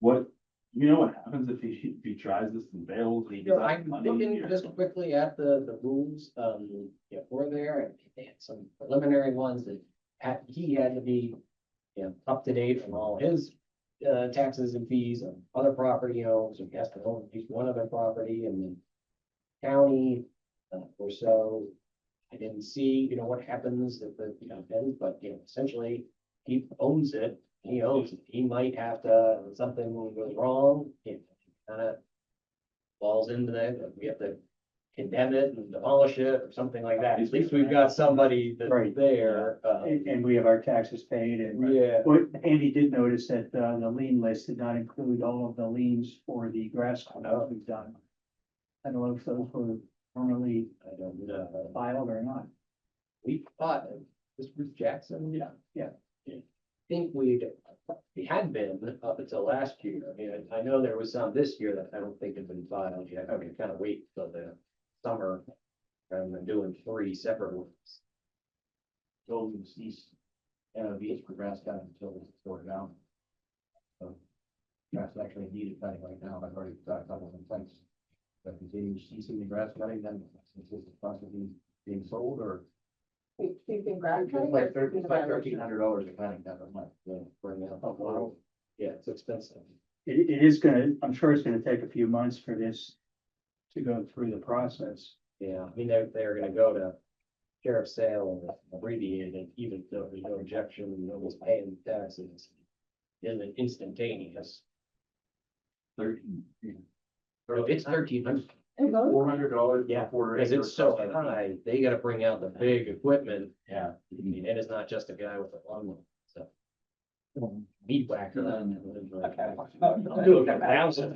What, you know what happens if he tries this and fails? He You know, gets I'm money looking or- just quickly at the rules, for there, and they had some preliminary ones that he had to be, up to date on all his taxes and fees on other property owners, and he has to own at least one other property in the county, or so. I didn't see, what happens if the, ends, but, essentially, he owns it, he owns it. He might have to, if something goes wrong, it kind of falls into that, we have to condemn it and demolish it or something like that. At least we've got somebody that's Right. there. And we have our taxes paid and. Yeah. What Andy did notice that, the lien list did not include all of the liens for the grass cut that we've done. I don't know if those were formally I don't know. filed or not. We thought, this was Jackson? Yeah. I think we had been up until last year. I mean, I know there was some this year that I don't think had been filed yet. I mean, kind of wait till the summer rather than doing 3 separate ones. Building cease, NOVs for grass cutting until it's sorted out. So that's actually needed cutting right now. I've already got a couple of complaints. But continue ceasing the grass cutting, then since this is possibly being sold, or Ceasing grass it's cutting. like or ceasing $1,300 a cutting that a month. For the Yeah, it's expensive. It is gonna, I'm sure it's gonna take a few months for this to go through the process. Yeah, I mean, they're gonna go to sheriff's sale abbreviated, even though there's no objection, nobody's paying taxes. In an instantaneous. So it's 1,300. $400. Yeah, quarter because acre it's so across. high, they gotta bring out the big equipment, Yeah. and it's not just a guy with a lawnmower, so. Meat whacker. Okay. Do a thousand.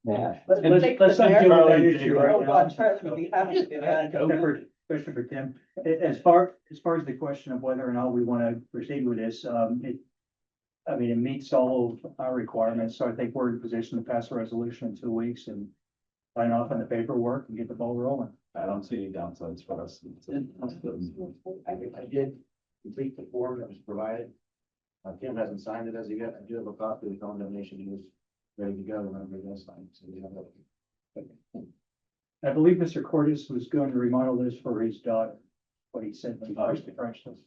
Yeah. Let's not deal with that issue right Oh, now. God, Charlie would be happy to do that. Question for Tim, as far as the question of whether or not we want to proceed with this, I mean, it meets all of our requirements, so I think we're in position to pass a resolution in 2 weeks and sign off on the paperwork and get the ball rolling. I don't see any downsides for us. I did complete the form that was provided. Kim hasn't signed it as of yet. I do have a copy of the condemnation. He was ready to go whenever he does sign. So we have that. I believe Mr. Cordes was going to remodel this for his daughter, what he said when he first approached us.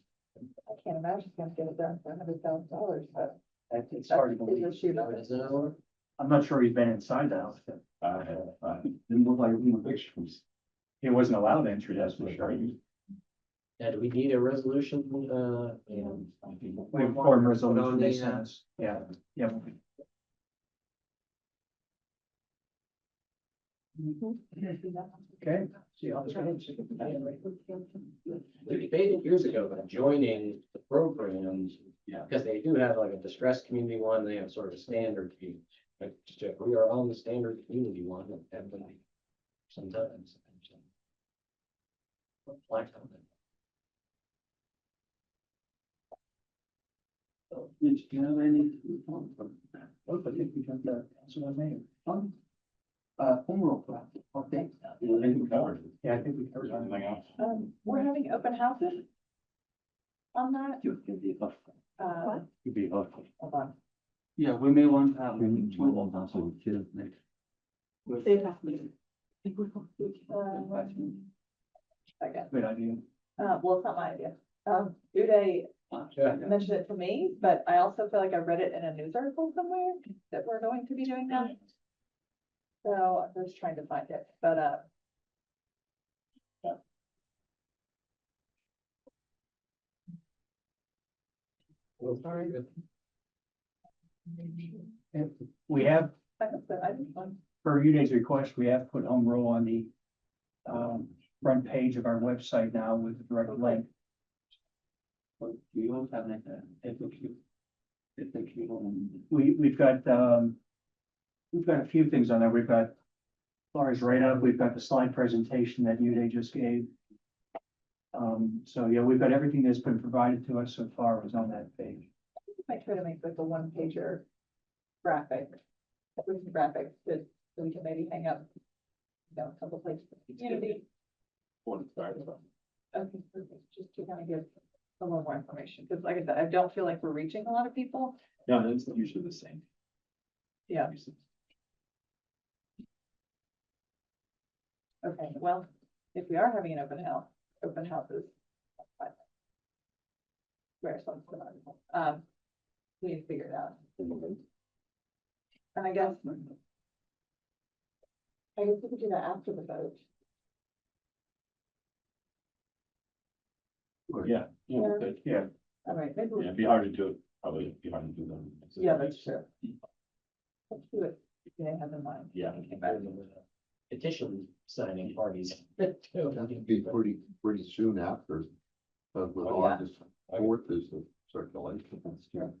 I can't imagine he's gonna get it done for $100,000, but. It's hard to believe. I'm not sure he's been inside the house. Didn't look like in the pictures. He wasn't allowed to enter, that's for sure. Yeah, do we need a resolution, We have form resolution On they the, sent us. Yeah, yeah. Okay. See how this goes. We debated years ago about joining the programs. Yeah. Because they do have like a distressed community one, they have sort of a standard fee. But we are on the standard community one, and then sometimes. Lifetime. Do you have any? I think we got that, that's what I made. Home rule plan, okay. I think we covered it. Yeah, I think we covered Anything that. else? We're having open houses on that. You can be helpful. Could be helpful. Hold on. Yeah, we may want to have. Second. Good idea. Well, it's not my idea. Uday mentioned it to me, but I also feel like I read it in a news article somewhere that we're going to be doing that. So I'm just trying to find it, but, Well, sorry, but And we have, like I said, I just want. per Uday's request, we have put home rule on the front page of our website now with the direct link. Do you also have like a FAQ? FAQ on. We've got a few things on there. We've got Laura's write-up, we've got the slide presentation that Uday just gave. So yeah, we've got everything that's been provided to us so far was on that page. I try to make like a one pager graphic, with some graphics that so we can maybe hang up, you know, a couple places. for the community. Okay, perfect. Just to kind of give a little more information, because like I said, I don't feel like we're reaching a lot of people. No, it's usually the same. Yeah. Okay, well, if we are having an open houses. Where's some, we need to figure it out. And I guess we could do that after the vote. Yeah. Yeah. Good. Yeah, All right, maybe, Yeah, it'd be hard to do it, probably be hard to do them. yeah, that's true. Let's do it, if they have in mind. Yeah. Okay, back. petition signing parties. It'd be pretty soon after. But with Oh, yeah. August 4th is the circulation. That's true.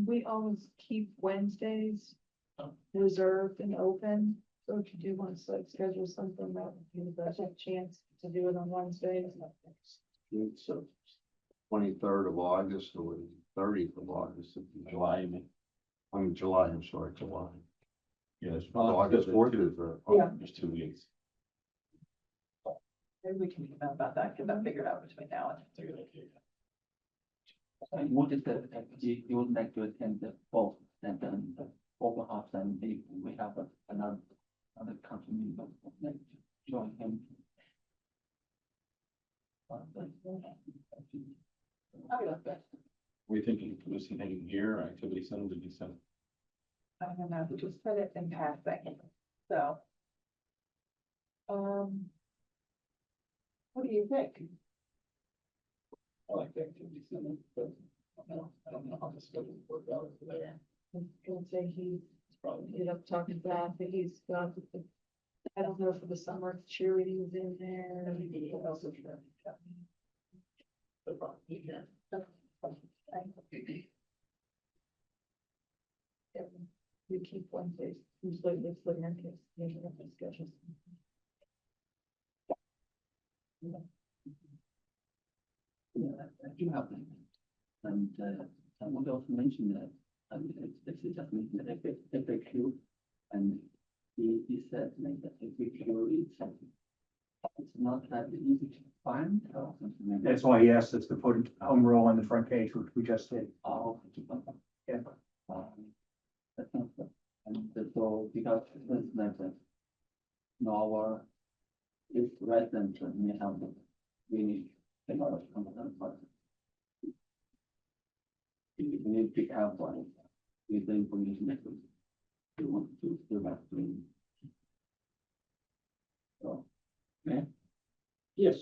We always keep Wednesdays reserved and open, so if you do want to like schedule something that you guys have a chance to do it on Wednesdays. It's 23rd of August or 30th of August. July, you mean? I mean, July, I'm sorry, July. Yeah, it's August 4th is Yeah. There's 2 weeks. Maybe we can email about that, get that figured out between now and. That's a good idea. And what is the, you would like to attend the both, and then the open house, and we have another council member, like, join him. Were you thinking, was he thinking here, or activity center, did you send? I don't know, we just put it in passing, so. What do you think? I like the activity center, but I don't know how the schedule will work out for there. I was gonna say he's, It's probably. ended up talking to that, but he's got, I don't know for the summer, cheerleading is in there. What else is there? They'll probably be here. You keep Wednesdays, usually it's like in case, you have to schedule. Yeah, I do have them. And, someone else mentioned that, it's just making the FAQ. And he said, like, the FAQ it's not that easy to find or something like that. That's why he asked us to put home rule on the front page, which we just did. Oh, Yeah. That's not, and so because it's like our if residents may have we need a lot of content, but we need to have one with the information that we want to go back to. So, yeah. Yes,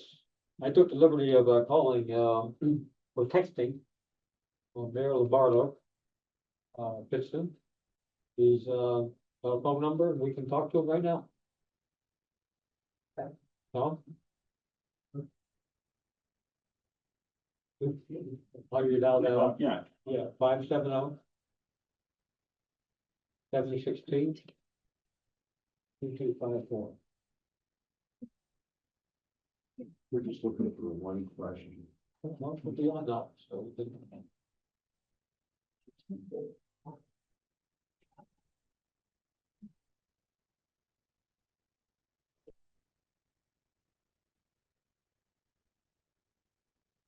I took the liberty of calling or texting Mayor Lombardo, Pittston. His phone number, and we can talk to him right now. Tom? Are you down there? Yeah. Yeah, 570 716 2254. We're just looking for one question. No, we're beyond that, so we can.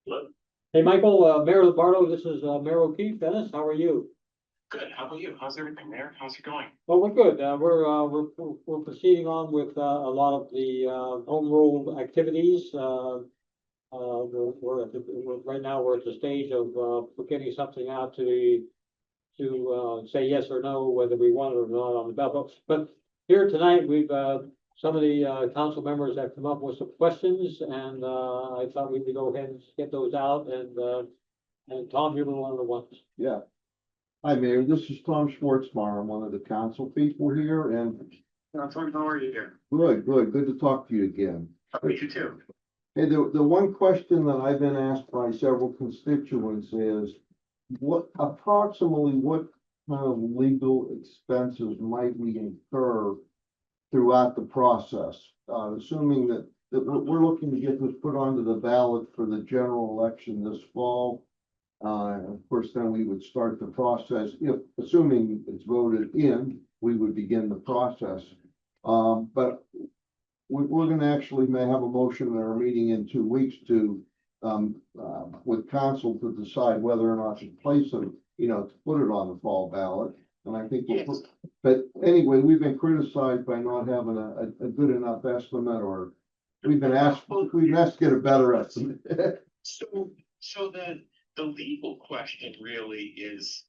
Hello. Hey, Michael, Mayor Lombardo, this is Mayor O'Keefe. Dennis, how are you? Good, how about you? How's everything there? How's it going? Well, we're good. We're proceeding on with a lot of the home rule activities. Right now, we're at the stage of we're getting something out to say yes or no, whether we want it or not on the ballot. But here tonight, we've some of the council members have come up with some questions, and I thought we would go ahead and get those out. And Tom, you were one of the ones. Yeah. Hi, Mayor. This is Tom Schwartzmeyer. I'm one of the council people here and Tom, how are you here? good to talk to you again. I'll meet you too. Hey, the one question that I've been asked by several constituents is what approximately what kind of legal expenses might we incur throughout the process? Assuming that we're looking to get this put onto the ballot for the general election this fall. Of course, then we would start the process. If, assuming it's voted in, we would begin the process. But we're gonna actually may have a motion in our meeting in 2 weeks to, with council to decide whether or not to place it, to put it on the fall ballot. And I think, but anyway, we've been criticized by not having a good enough estimate, or we've been asked to get a better estimate. So the legal question really is,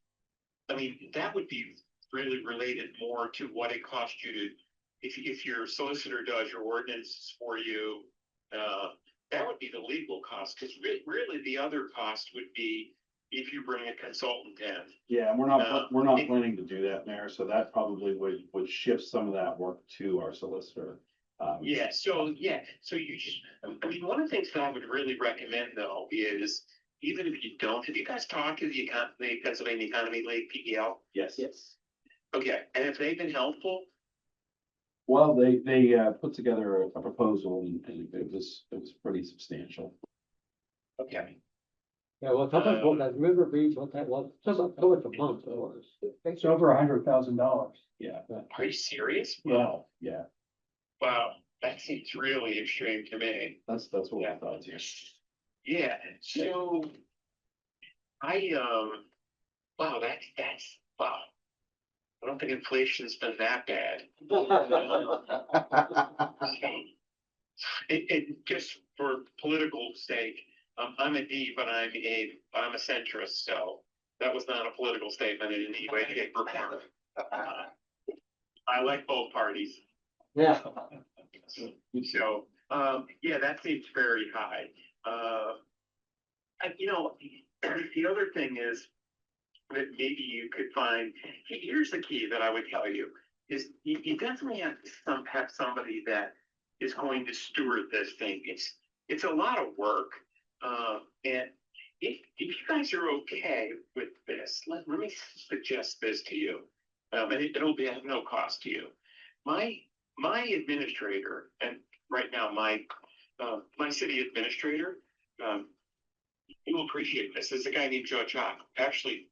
I mean, that would be really related more to what it costs you to, if your solicitor does your ordinances for you, that would be the legal cost, because really the other cost would be if you bring a consultant in. Yeah, and we're not planning to do that, Mayor, so that probably would shift some of that work to our solicitor. So you just, I mean, one of the things that I would really recommend though is, even if you don't, have you guys talked to the Pennsylvania Economy League, PEL? Yes. Okay, and if they've been helpful? Well, they put together a proposal and it was pretty substantial. Okay. Yeah, well, tell us what that River Beach, what that was, tell us a month it was. It's over $100,000. Yeah. Are you serious? Wow. Yeah. Wow, that seems really extreme to me. That's what I thought too. Yeah, so wow, that's wow. I don't think inflation's been that bad. It just for political sake, I'm a D, but I'm a centrist, so that was not a political statement in any way, shape, or form. I like both parties. Yeah. So, yeah, that seems very high. You know, the other thing is that maybe you could find, here's the key that I would tell you, is you definitely have to have somebody that is going to steward this thing. It's a lot of work. And if you guys are okay with this, let me suggest this to you. And it'll be at no cost to you. My administrator, and right now my city administrator, you will appreciate this. There's a guy named Joe Jock, actually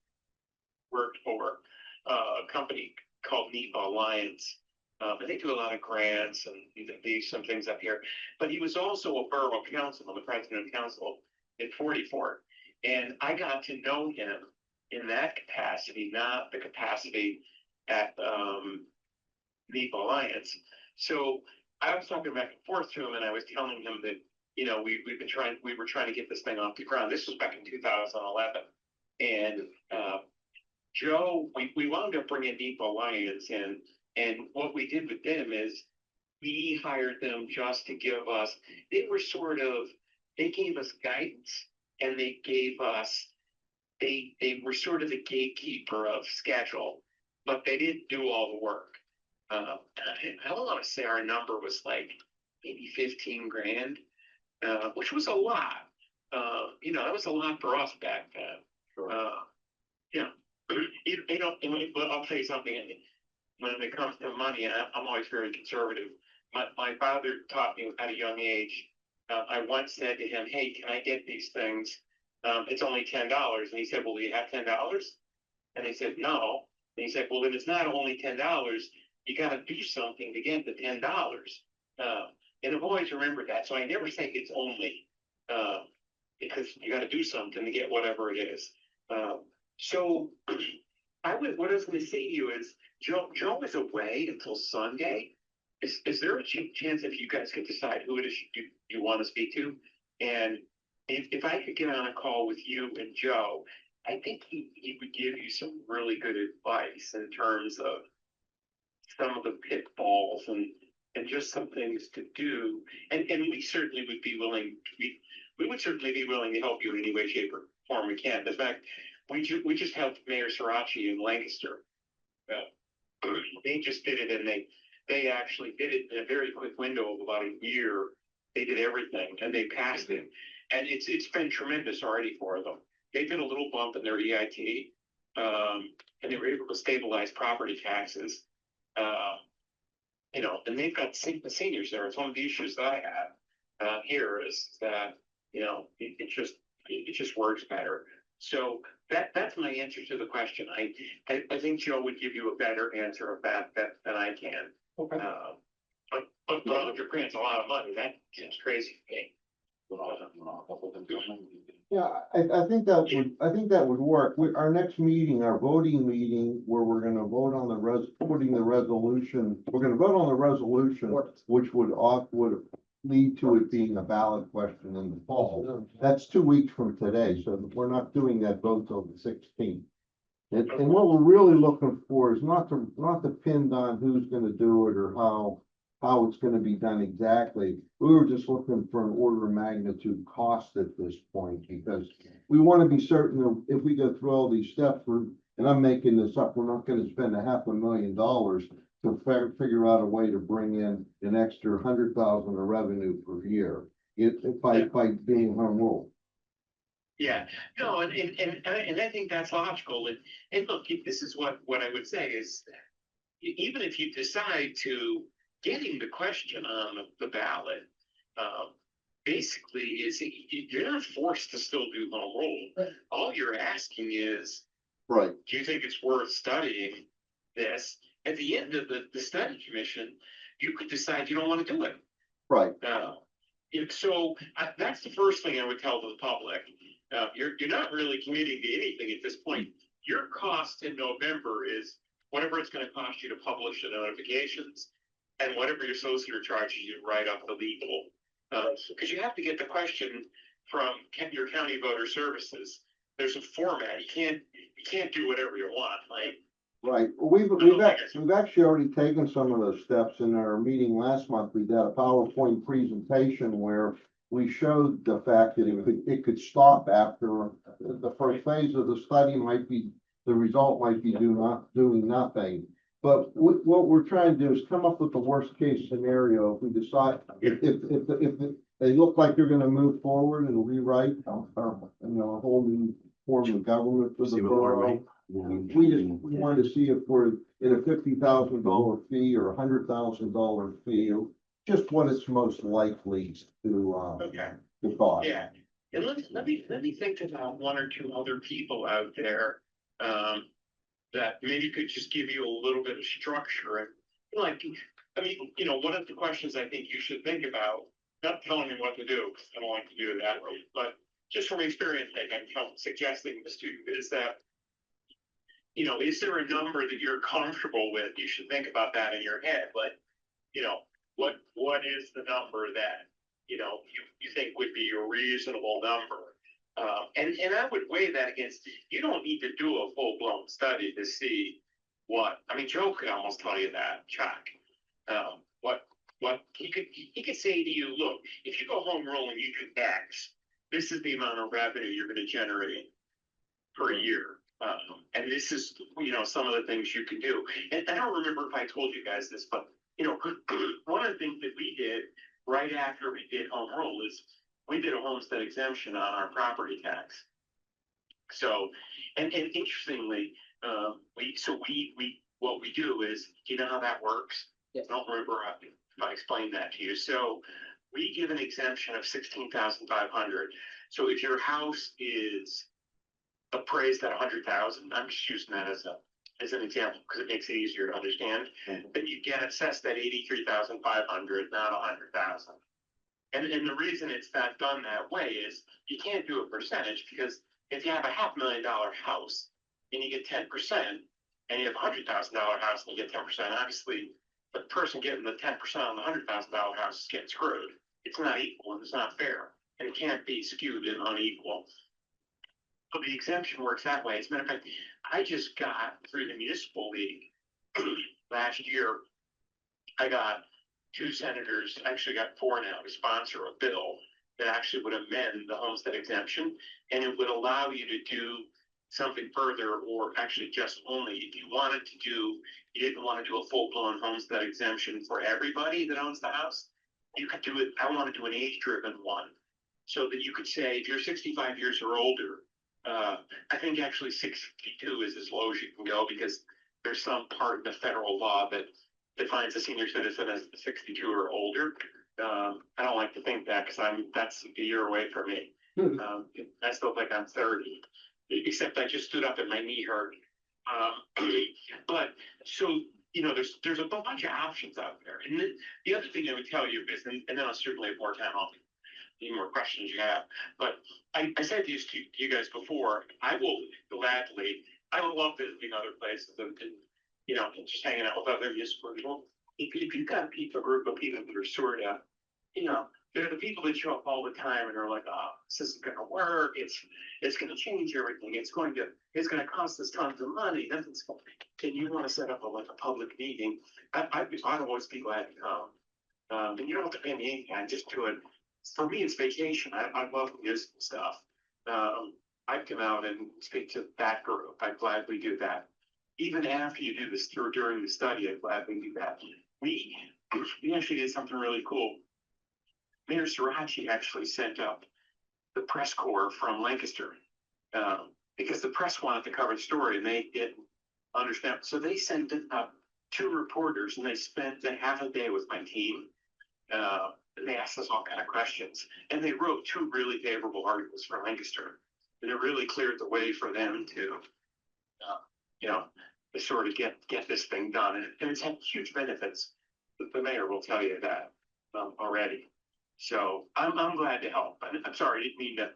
worked for a company called NEPA Alliance. And they do a lot of grants and they do some things up here. But he was also a borough councilman, the president of council in 44. And I got to know him in that capacity, not the capacity at NEPA Alliance. So I was talking back and forth to him, and I was telling him that, you know, we were trying to get this thing off the ground. This was back in 2011. And Joe, we wound up bringing NEPA Alliance in, and what we did with them is we hired them just to give us, they gave us guidance, and they were sort of the gatekeeper of schedule, but they didn't do all the work. I don't want to say our number was like maybe 15 grand, which was a lot. You know, that was a lot for us back then. Sure. You know, but I'll tell you something. When it comes to money, I'm always very conservative. My father taught me at a young age. I once said to him, "Hey, can I get these things? It's only $10." And he said, "Well, do you have $10?" And I said, "No." And he said, "Well, then it's not only $10. You got to do something to get the $10." And I've always remembered that. So I never say it's only, because you got to do something to get whatever it is. So what I was going to say to you is, Joe is away until Sunday. Is there a chance if you guys could decide who it is you want to speak to? And if I could get on a call with you and Joe, I think he would give you some really good advice in terms of some of the pitfalls and just some things to do. And we certainly would be willing, we would certainly be willing to help you in any way, shape, or form we can. In fact, we just helped Mayor Srirachi in Lancaster. They just did it, and they actually did it in a very quick window of about a year. They did everything, and they passed it. And it's been tremendous already for them. They did a little bump in their EIT, and they were able to stabilize property taxes. You know, and they've got seniors there. It's one of the issues that I have here is that, you know, it just works better. So that's my answer to the question. I think Joe would give you a better answer of that than I can. Okay. But $100 grand's a lot of money. That seems crazy to me. Yeah, I think that would work. Our next meeting, our voting meeting, where we're gonna vote on putting the resolution, we're gonna vote on the resolution, which would lead to it being a ballot question in the fall. That's 2 weeks from today, so we're not doing that vote till the 16th. And what we're really looking for is not to pin on who's gonna do it or how it's gonna be done exactly. We were just looking for an order of magnitude cost at this point, because we want to be certain that if we go through all these steps, and I'm making this up, we're not gonna spend $500,000 to figure out a way to bring in an extra 100,000 of revenue per year, by being home rule. Yeah, no, and I think that's logical. And look, this is what I would say is, even if you decide to getting the question on the ballot, basically is you're not forced to still do home rule. All you're asking is, right, do you think it's worth studying this? At the end of the study commission, you could decide you don't want to do it. Right. So that's the first thing I would tell the public. You're not really committing to anything at this point. Your cost in November is whatever it's going to cost you to publish the notifications, and whatever your solicitor charges you to write up the legal. Because you have to get the question from your county voter services. There's a format. You can't do whatever you want. Like, Right, we've actually already taken some of those steps in our meeting last month. We did a PowerPoint presentation where we showed the fact that it could stop after the first phase of the study might be, the result might be doing nothing. But what we're trying to do is come up with the worst case scenario. If we decide, if they look like they're gonna move forward and rewrite, a whole new form of government for the borough. We wanted to see if we're in a $50,000 fee or $100,000 fee, or just what it's most likely to cost. Yeah, and let me think about one or two other people out there, that maybe could just give you a little bit of structure and like, I mean, one of the questions I think you should think about, not telling me what to do, because I don't like to do that, but just from experience, I'm suggesting this to you, is that, is there a number that you're comfortable with? You should think about that in your head, but, what is the number that, you think would be a reasonable number? And I would weigh that against, you don't need to do a full-blown study to see Joe could almost tell you that, Chuck. What he could say to you, look, if you go home rule and you do X, this is the amount of revenue you're gonna generate per year. And this is, some of the things you can do. And I don't remember if I told you guys this, but, one of the things that we did right after we did home rule is we did a homestead exemption on our property tax. So, and interestingly, what we do is, do you know how that works? Yes. I don't remember if I explained that to you. So we give an exemption of 16,500. So if your house is appraised at 100,000, I'm just using that as an example because it makes it easier to understand. Then you get assessed at 83,500, not 100,000. And the reason it's not done that way is you can't do a percentage, because if you have a $500,000 house and you get 10%, and you have a $100,000 house and you get 10%, obviously the person getting the 10% on the $100,000 house is getting screwed. It's not equal and it's not fair, and it can't be skewed and unequal. So the exemption works that way. As a matter of fact, I just got through the municipal league last year. I got 2 senators, actually got 4 now, to sponsor a bill that actually would amend the homestead exemption, and it would allow you to do something further, or actually just only if you you didn't want to do a full-blown homestead exemption for everybody that owns the house, you could do it. I want to do an age-driven one, so that you could say if you're 65 years or older, I think actually 62 is as low as you can go, because there's some part in the federal law that defines a senior citizen as 62 or older. I don't like to think that, because that's a year away from me. I still think I'm 30, except I just stood up and my knee hurt. But so, there's a bunch of options out there. And the other thing I would tell you is, and then I'll certainly have more time on any more questions you have, but I said this to you guys before, I would love visiting other places and just hanging out with other municipal people. If you've got a group of people that are sort of, they're the people that show up all the time and are like, oh, this isn't gonna work, it's gonna change everything, it's gonna cost us tons of money, and you wanna set up a public meeting, I'd always be glad to come. And you don't have to pay me anything, I just do it. For me, it's vacation. I love municipal stuff. I'd come out and speak to that group. I'd gladly do that. Even after you do this during the study, I'd gladly do that. We actually did something really cool. Mayor Srirachi actually sent up the press corps from Lancaster, because the press wanted to cover the story and they didn't understand. So they sent up 2 reporters, and they spent a half a day with my team. They asked us all kind of questions, and they wrote 2 really favorable articles for Lancaster, and it really cleared the way for them to, to sort of get this thing done, and it's had huge benefits. The mayor will tell you that already. So I'm glad to help. I'm sorry, I didn't mean to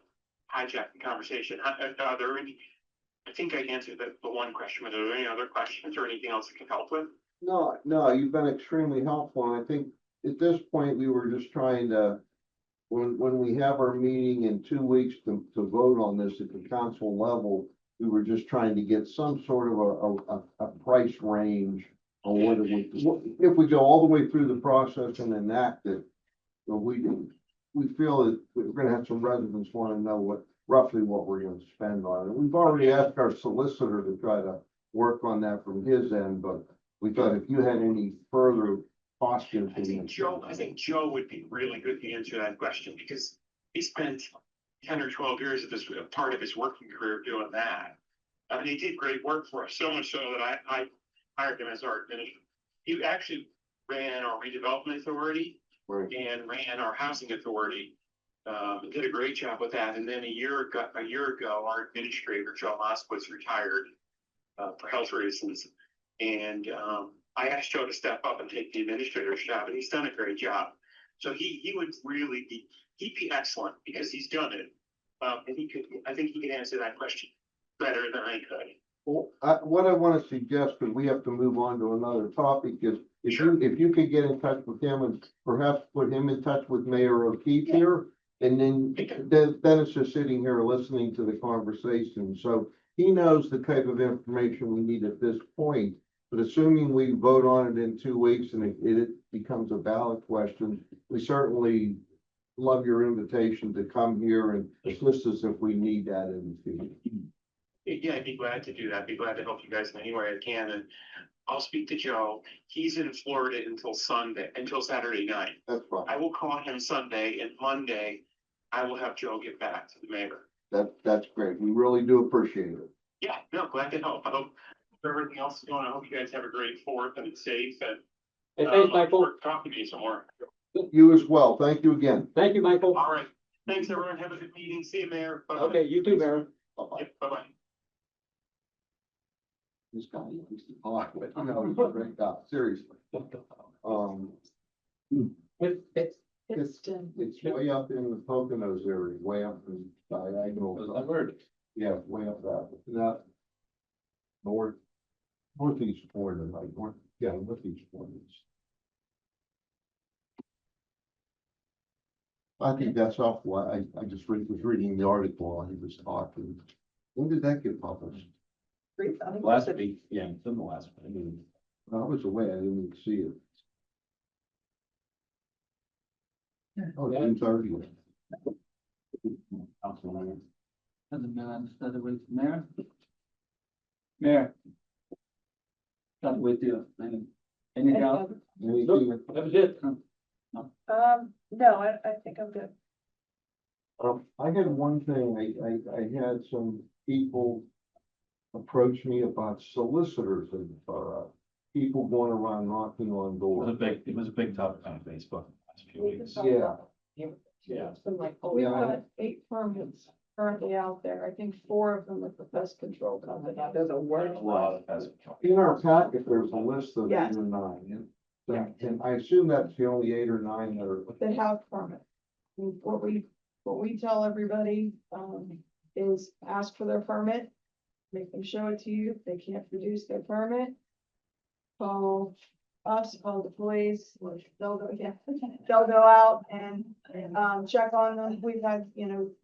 hijack the conversation. Are there any? I think I answered the one question. But are there any other questions or anything else I can help with? No, you've been extremely helpful. And I think at this point, we were just trying to, when we have our meeting in 2 weeks to vote on this at the council level, we were just trying to get some sort of a price range on what it would, if we go all the way through the process and enact it. But we feel that we're gonna have some residents want to know roughly what we're gonna spend on it. We've already asked our solicitor to try to work on that from his end, but we thought if you had any further cost information. I think Joe would be really good to answer that question because he spent 10 or 12 years of this part of his working career doing that. I mean, he did great work for us, so much so that I hired him as our administrator. He actually ran our redevelopment authority and ran our housing authority. Did a great job with that. And then a year ago, our administrator, Joe Moskowitz, retired for health reasons. And I asked Joe to step up and take the administrator's job, and he's done a great job. So he would really he'd be excellent because he's done it. And I think he could answer that question better than I could. Well, what I want to suggest, because we have to move on to another topic, is if you could get in touch with him and perhaps put him in touch with Mayor O'Keefe here, and then it's just sitting here listening to the conversation. So he knows the type of information we need at this point. But assuming we vote on it in 2 weeks and it becomes a ballot question, we certainly love your invitation to come here and assist us if we need that in the future. Yeah, I'd be glad to do that. I'd be glad to help you guys in any way I can. And I'll speak to Joe. He's in Florida until Saturday night. That's fine. I will call him Sunday, and Monday I will have Joe get back to the mayor. That's great. We really do appreciate it. Yeah, no, glad to help. I hope everything else is going. I hope you guys have a great 4th and it's safe. And Hey, thanks, Michael. talking to you some more. You as well. Thank you again. Thank you, Michael. All right. Thanks, everyone. Have a good meeting. See you, Mayor. Bye-bye. Okay, you too, Mayor. Bye-bye. Yep, bye-bye. This guy used to talk with, he's a great guy, seriously. It's way up in the Poconos area, way up in diagonal. I've heard. Yeah, way up that northeast corner, like northeast corner. I think that's off why I just was reading the article while he was talking. When did that get published? Last week, yeah, it's in the last one. I mean, I was away, I didn't even see it. Oh, June 30th. Councilman. Doesn't matter, understand the way to Mayor. Mayor. Start with you. Anything else? Anything? That was it. No, I think I'm good. I had one thing, I had some people approach me about solicitors and, people going around knocking on doors. It was a big topic on Facebook last few weeks. Yeah. Yeah. We've Yeah, I- got 8 permits currently out there. I think 4 of them with the pest control company. There's a word. A lot of pest control. In our packet, there's a list of 8 Yes. or 9, and I assume that's the only 8 or 9 that are. That have permit. What we tell everybody, is ask for their permit. Make them show it to you. If they can't produce their permit, call us, call the police, they'll go out and, check on them. We've had,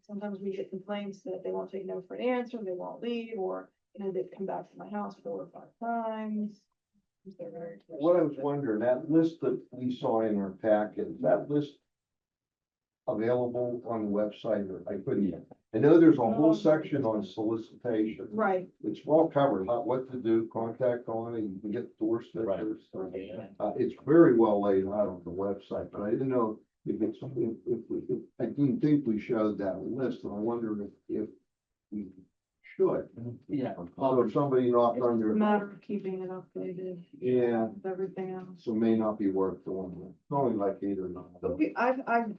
sometimes we get complaints that they won't take no for an answer, they won't leave, or, they've come back to my house 4 or 5 times. What I was wondering, that list that we saw in our packet, is that list available on the website, or I couldn't? I know there's a whole section on solicitation. Right, It's well covered, about what to do, contact on it, you can get door stickers. It's very well laid out on the website, but I didn't know if it's something, I didn't think we showed that list, and I wonder if we should. Yeah. So if somebody knocked it's on just a your. matter of keeping it updated Yeah, with everything else. so may not be worth doing. It's only like 8 or 9. I've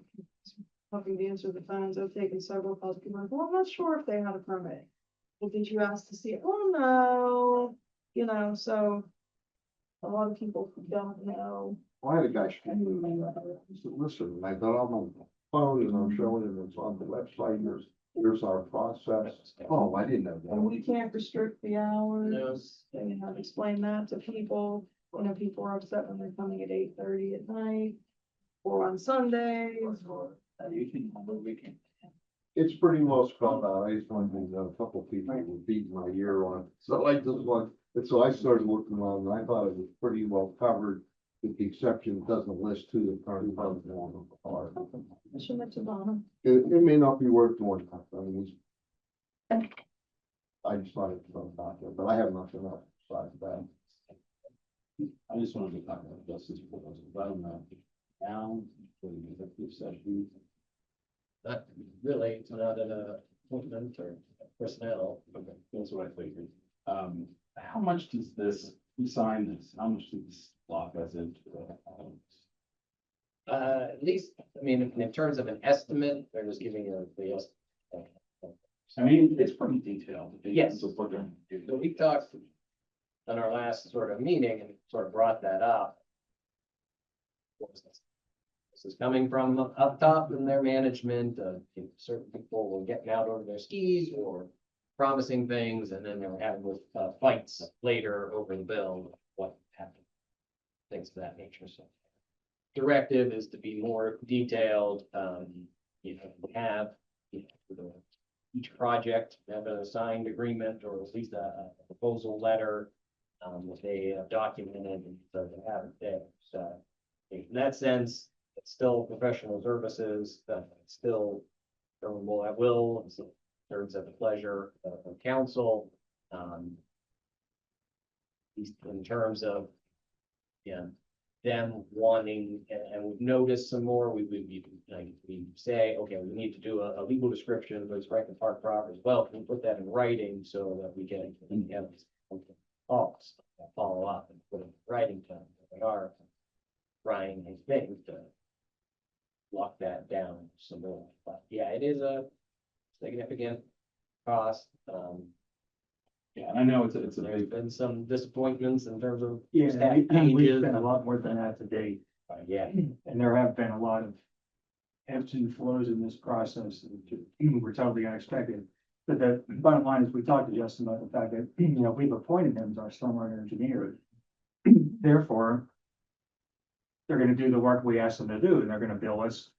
helping to answer the phones. I've taken several calls. People are like, well, I'm not sure if they had a permit. Well, did you ask to see it? Well, no, so a lot of people don't know. Well, I had a guy, he said, listen, I got on my phone and I'm showing him it's on the website, here's our process. Oh, I didn't know And we that. can't restrict the hours. And I've explained that to people. People are upset when they're coming at 8:30 at night or on Sundays or. You can have a weekend. It's pretty well spelled out. I just wanted to know, a couple of people were beating my ear on it. So like this one, and so I started looking on, and I thought it was pretty well covered. With the exception, it doesn't list who the current president are. Should mention Donna. It may not be worth doing that. I mean, I just thought it was out there, but I have nothing else besides that. I just wanted to talk about justice proposal, but I'm not down for the executive session. Not really, it's not an appointment or personnel. Okay, that's what I figured. How much does this, who signed this, how much does this lock us into? At least, I mean, in terms of an estimate, they're just giving you the estimate. I mean, it's pretty detailed. Yes. So what they're gonna do. So we talked on our last sort of meeting and sort of brought that up. What was this? This is coming from up top in their management, certain people were getting out over their skis or promising things, and then they were having fights later over the bill, what happened. Things of that nature, so. Directive is to be more detailed, we have, for each project, have a signed agreement or at least a proposal letter. That they have documented and so they have it there, so. In that sense, it's still professional services, that still, will at will, and so serves at the pleasure of council. At least in terms of, them wanting, and we've noticed some more, we say, okay, we need to do a legal description for this Franklin Park property as well. Can we put that in writing so that we can have follow up and put it in writing to, they are trying, I think, to lock that down some more. But yeah, it is a significant cost. Yeah, and I know it's a There's big, been some disappointments in terms of. Yeah, staff we've changes. spent a lot more than that to date, Yeah, and there have been a lot of ebbs and flows in this process that were totally unexpected. But the bottom line is, we talked to Justin about the fact that, we've appointed him as our stormwater engineer. Therefore, they're gonna do the work we asked them to do, and they're gonna bill us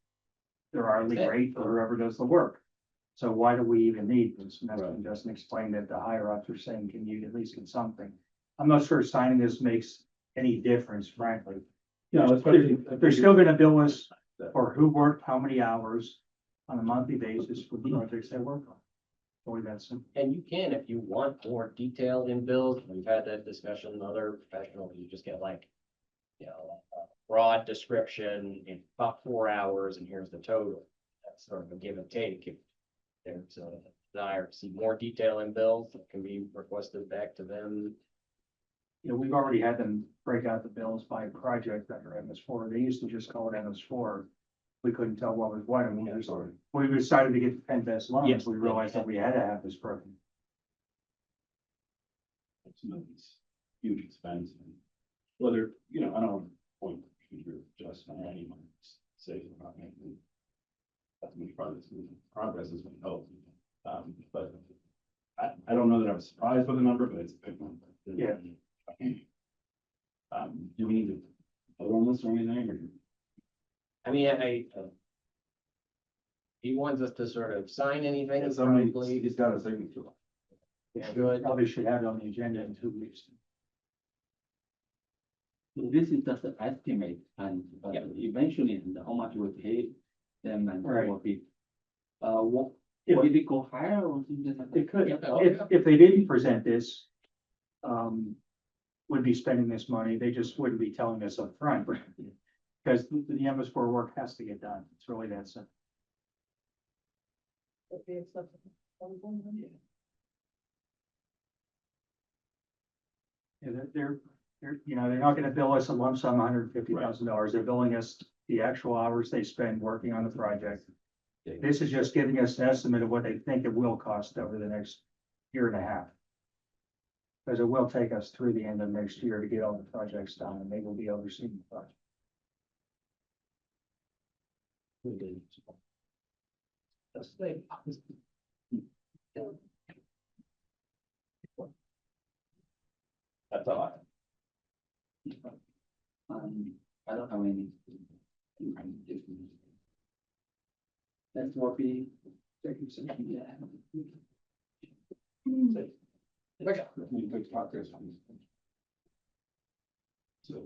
their hourly rate for whoever does the work. So why do we even need this? And that's when Justin explained that the higher ups are saying, can you at least get something? I'm not sure signing this makes any difference, frankly. They're still gonna bill us for who worked how many hours on a monthly basis for the projects they work on. Only that simple. and you can, if you want more detail in bills, we've had that discussion in other professionals, you just get like, a broad description in about 4 hours, and here's the total. That's sort of a give and take. If there's a desire to see more detail in bills, it can be requested back to them. We've already had them break out the bills by project under MS4. They used to just call it MS4. We couldn't tell what was what, and we decided to get the 10 best loans. Yes. We realized that we had to have this broken. it's huge expense. And whether, I don't point future just on anyone saying about making that much progress has been helped. But I don't know that I was surprised by the number, but it's a big one. Yeah. Do we need to vote on this or anything, or? I mean, he wants us to sort of sign anything, Yeah, it's somebody, probably. he's got a signature. Yeah, Good. probably should have it on the agenda in 2 weeks. This is just an estimate, and Yeah. eventually, and how much we pay them and Right. what we. What, If did it go higher or something like that? It could, Yeah. if they didn't present this, would be spending this money, they just wouldn't be telling us up front. Because the MS4 work has to get done, it's really that simple. Yeah, they're, they're not gonna bill us a lump sum, $150,000, they're billing us the actual hours they spend working on the project. This is just giving us an estimate of what they think it will cost over the next year and a half. Because it will take us through the end of next year to get all the projects done, and they will be overseeing the project. That's all I have. I don't have any. That's what we. Good job. So,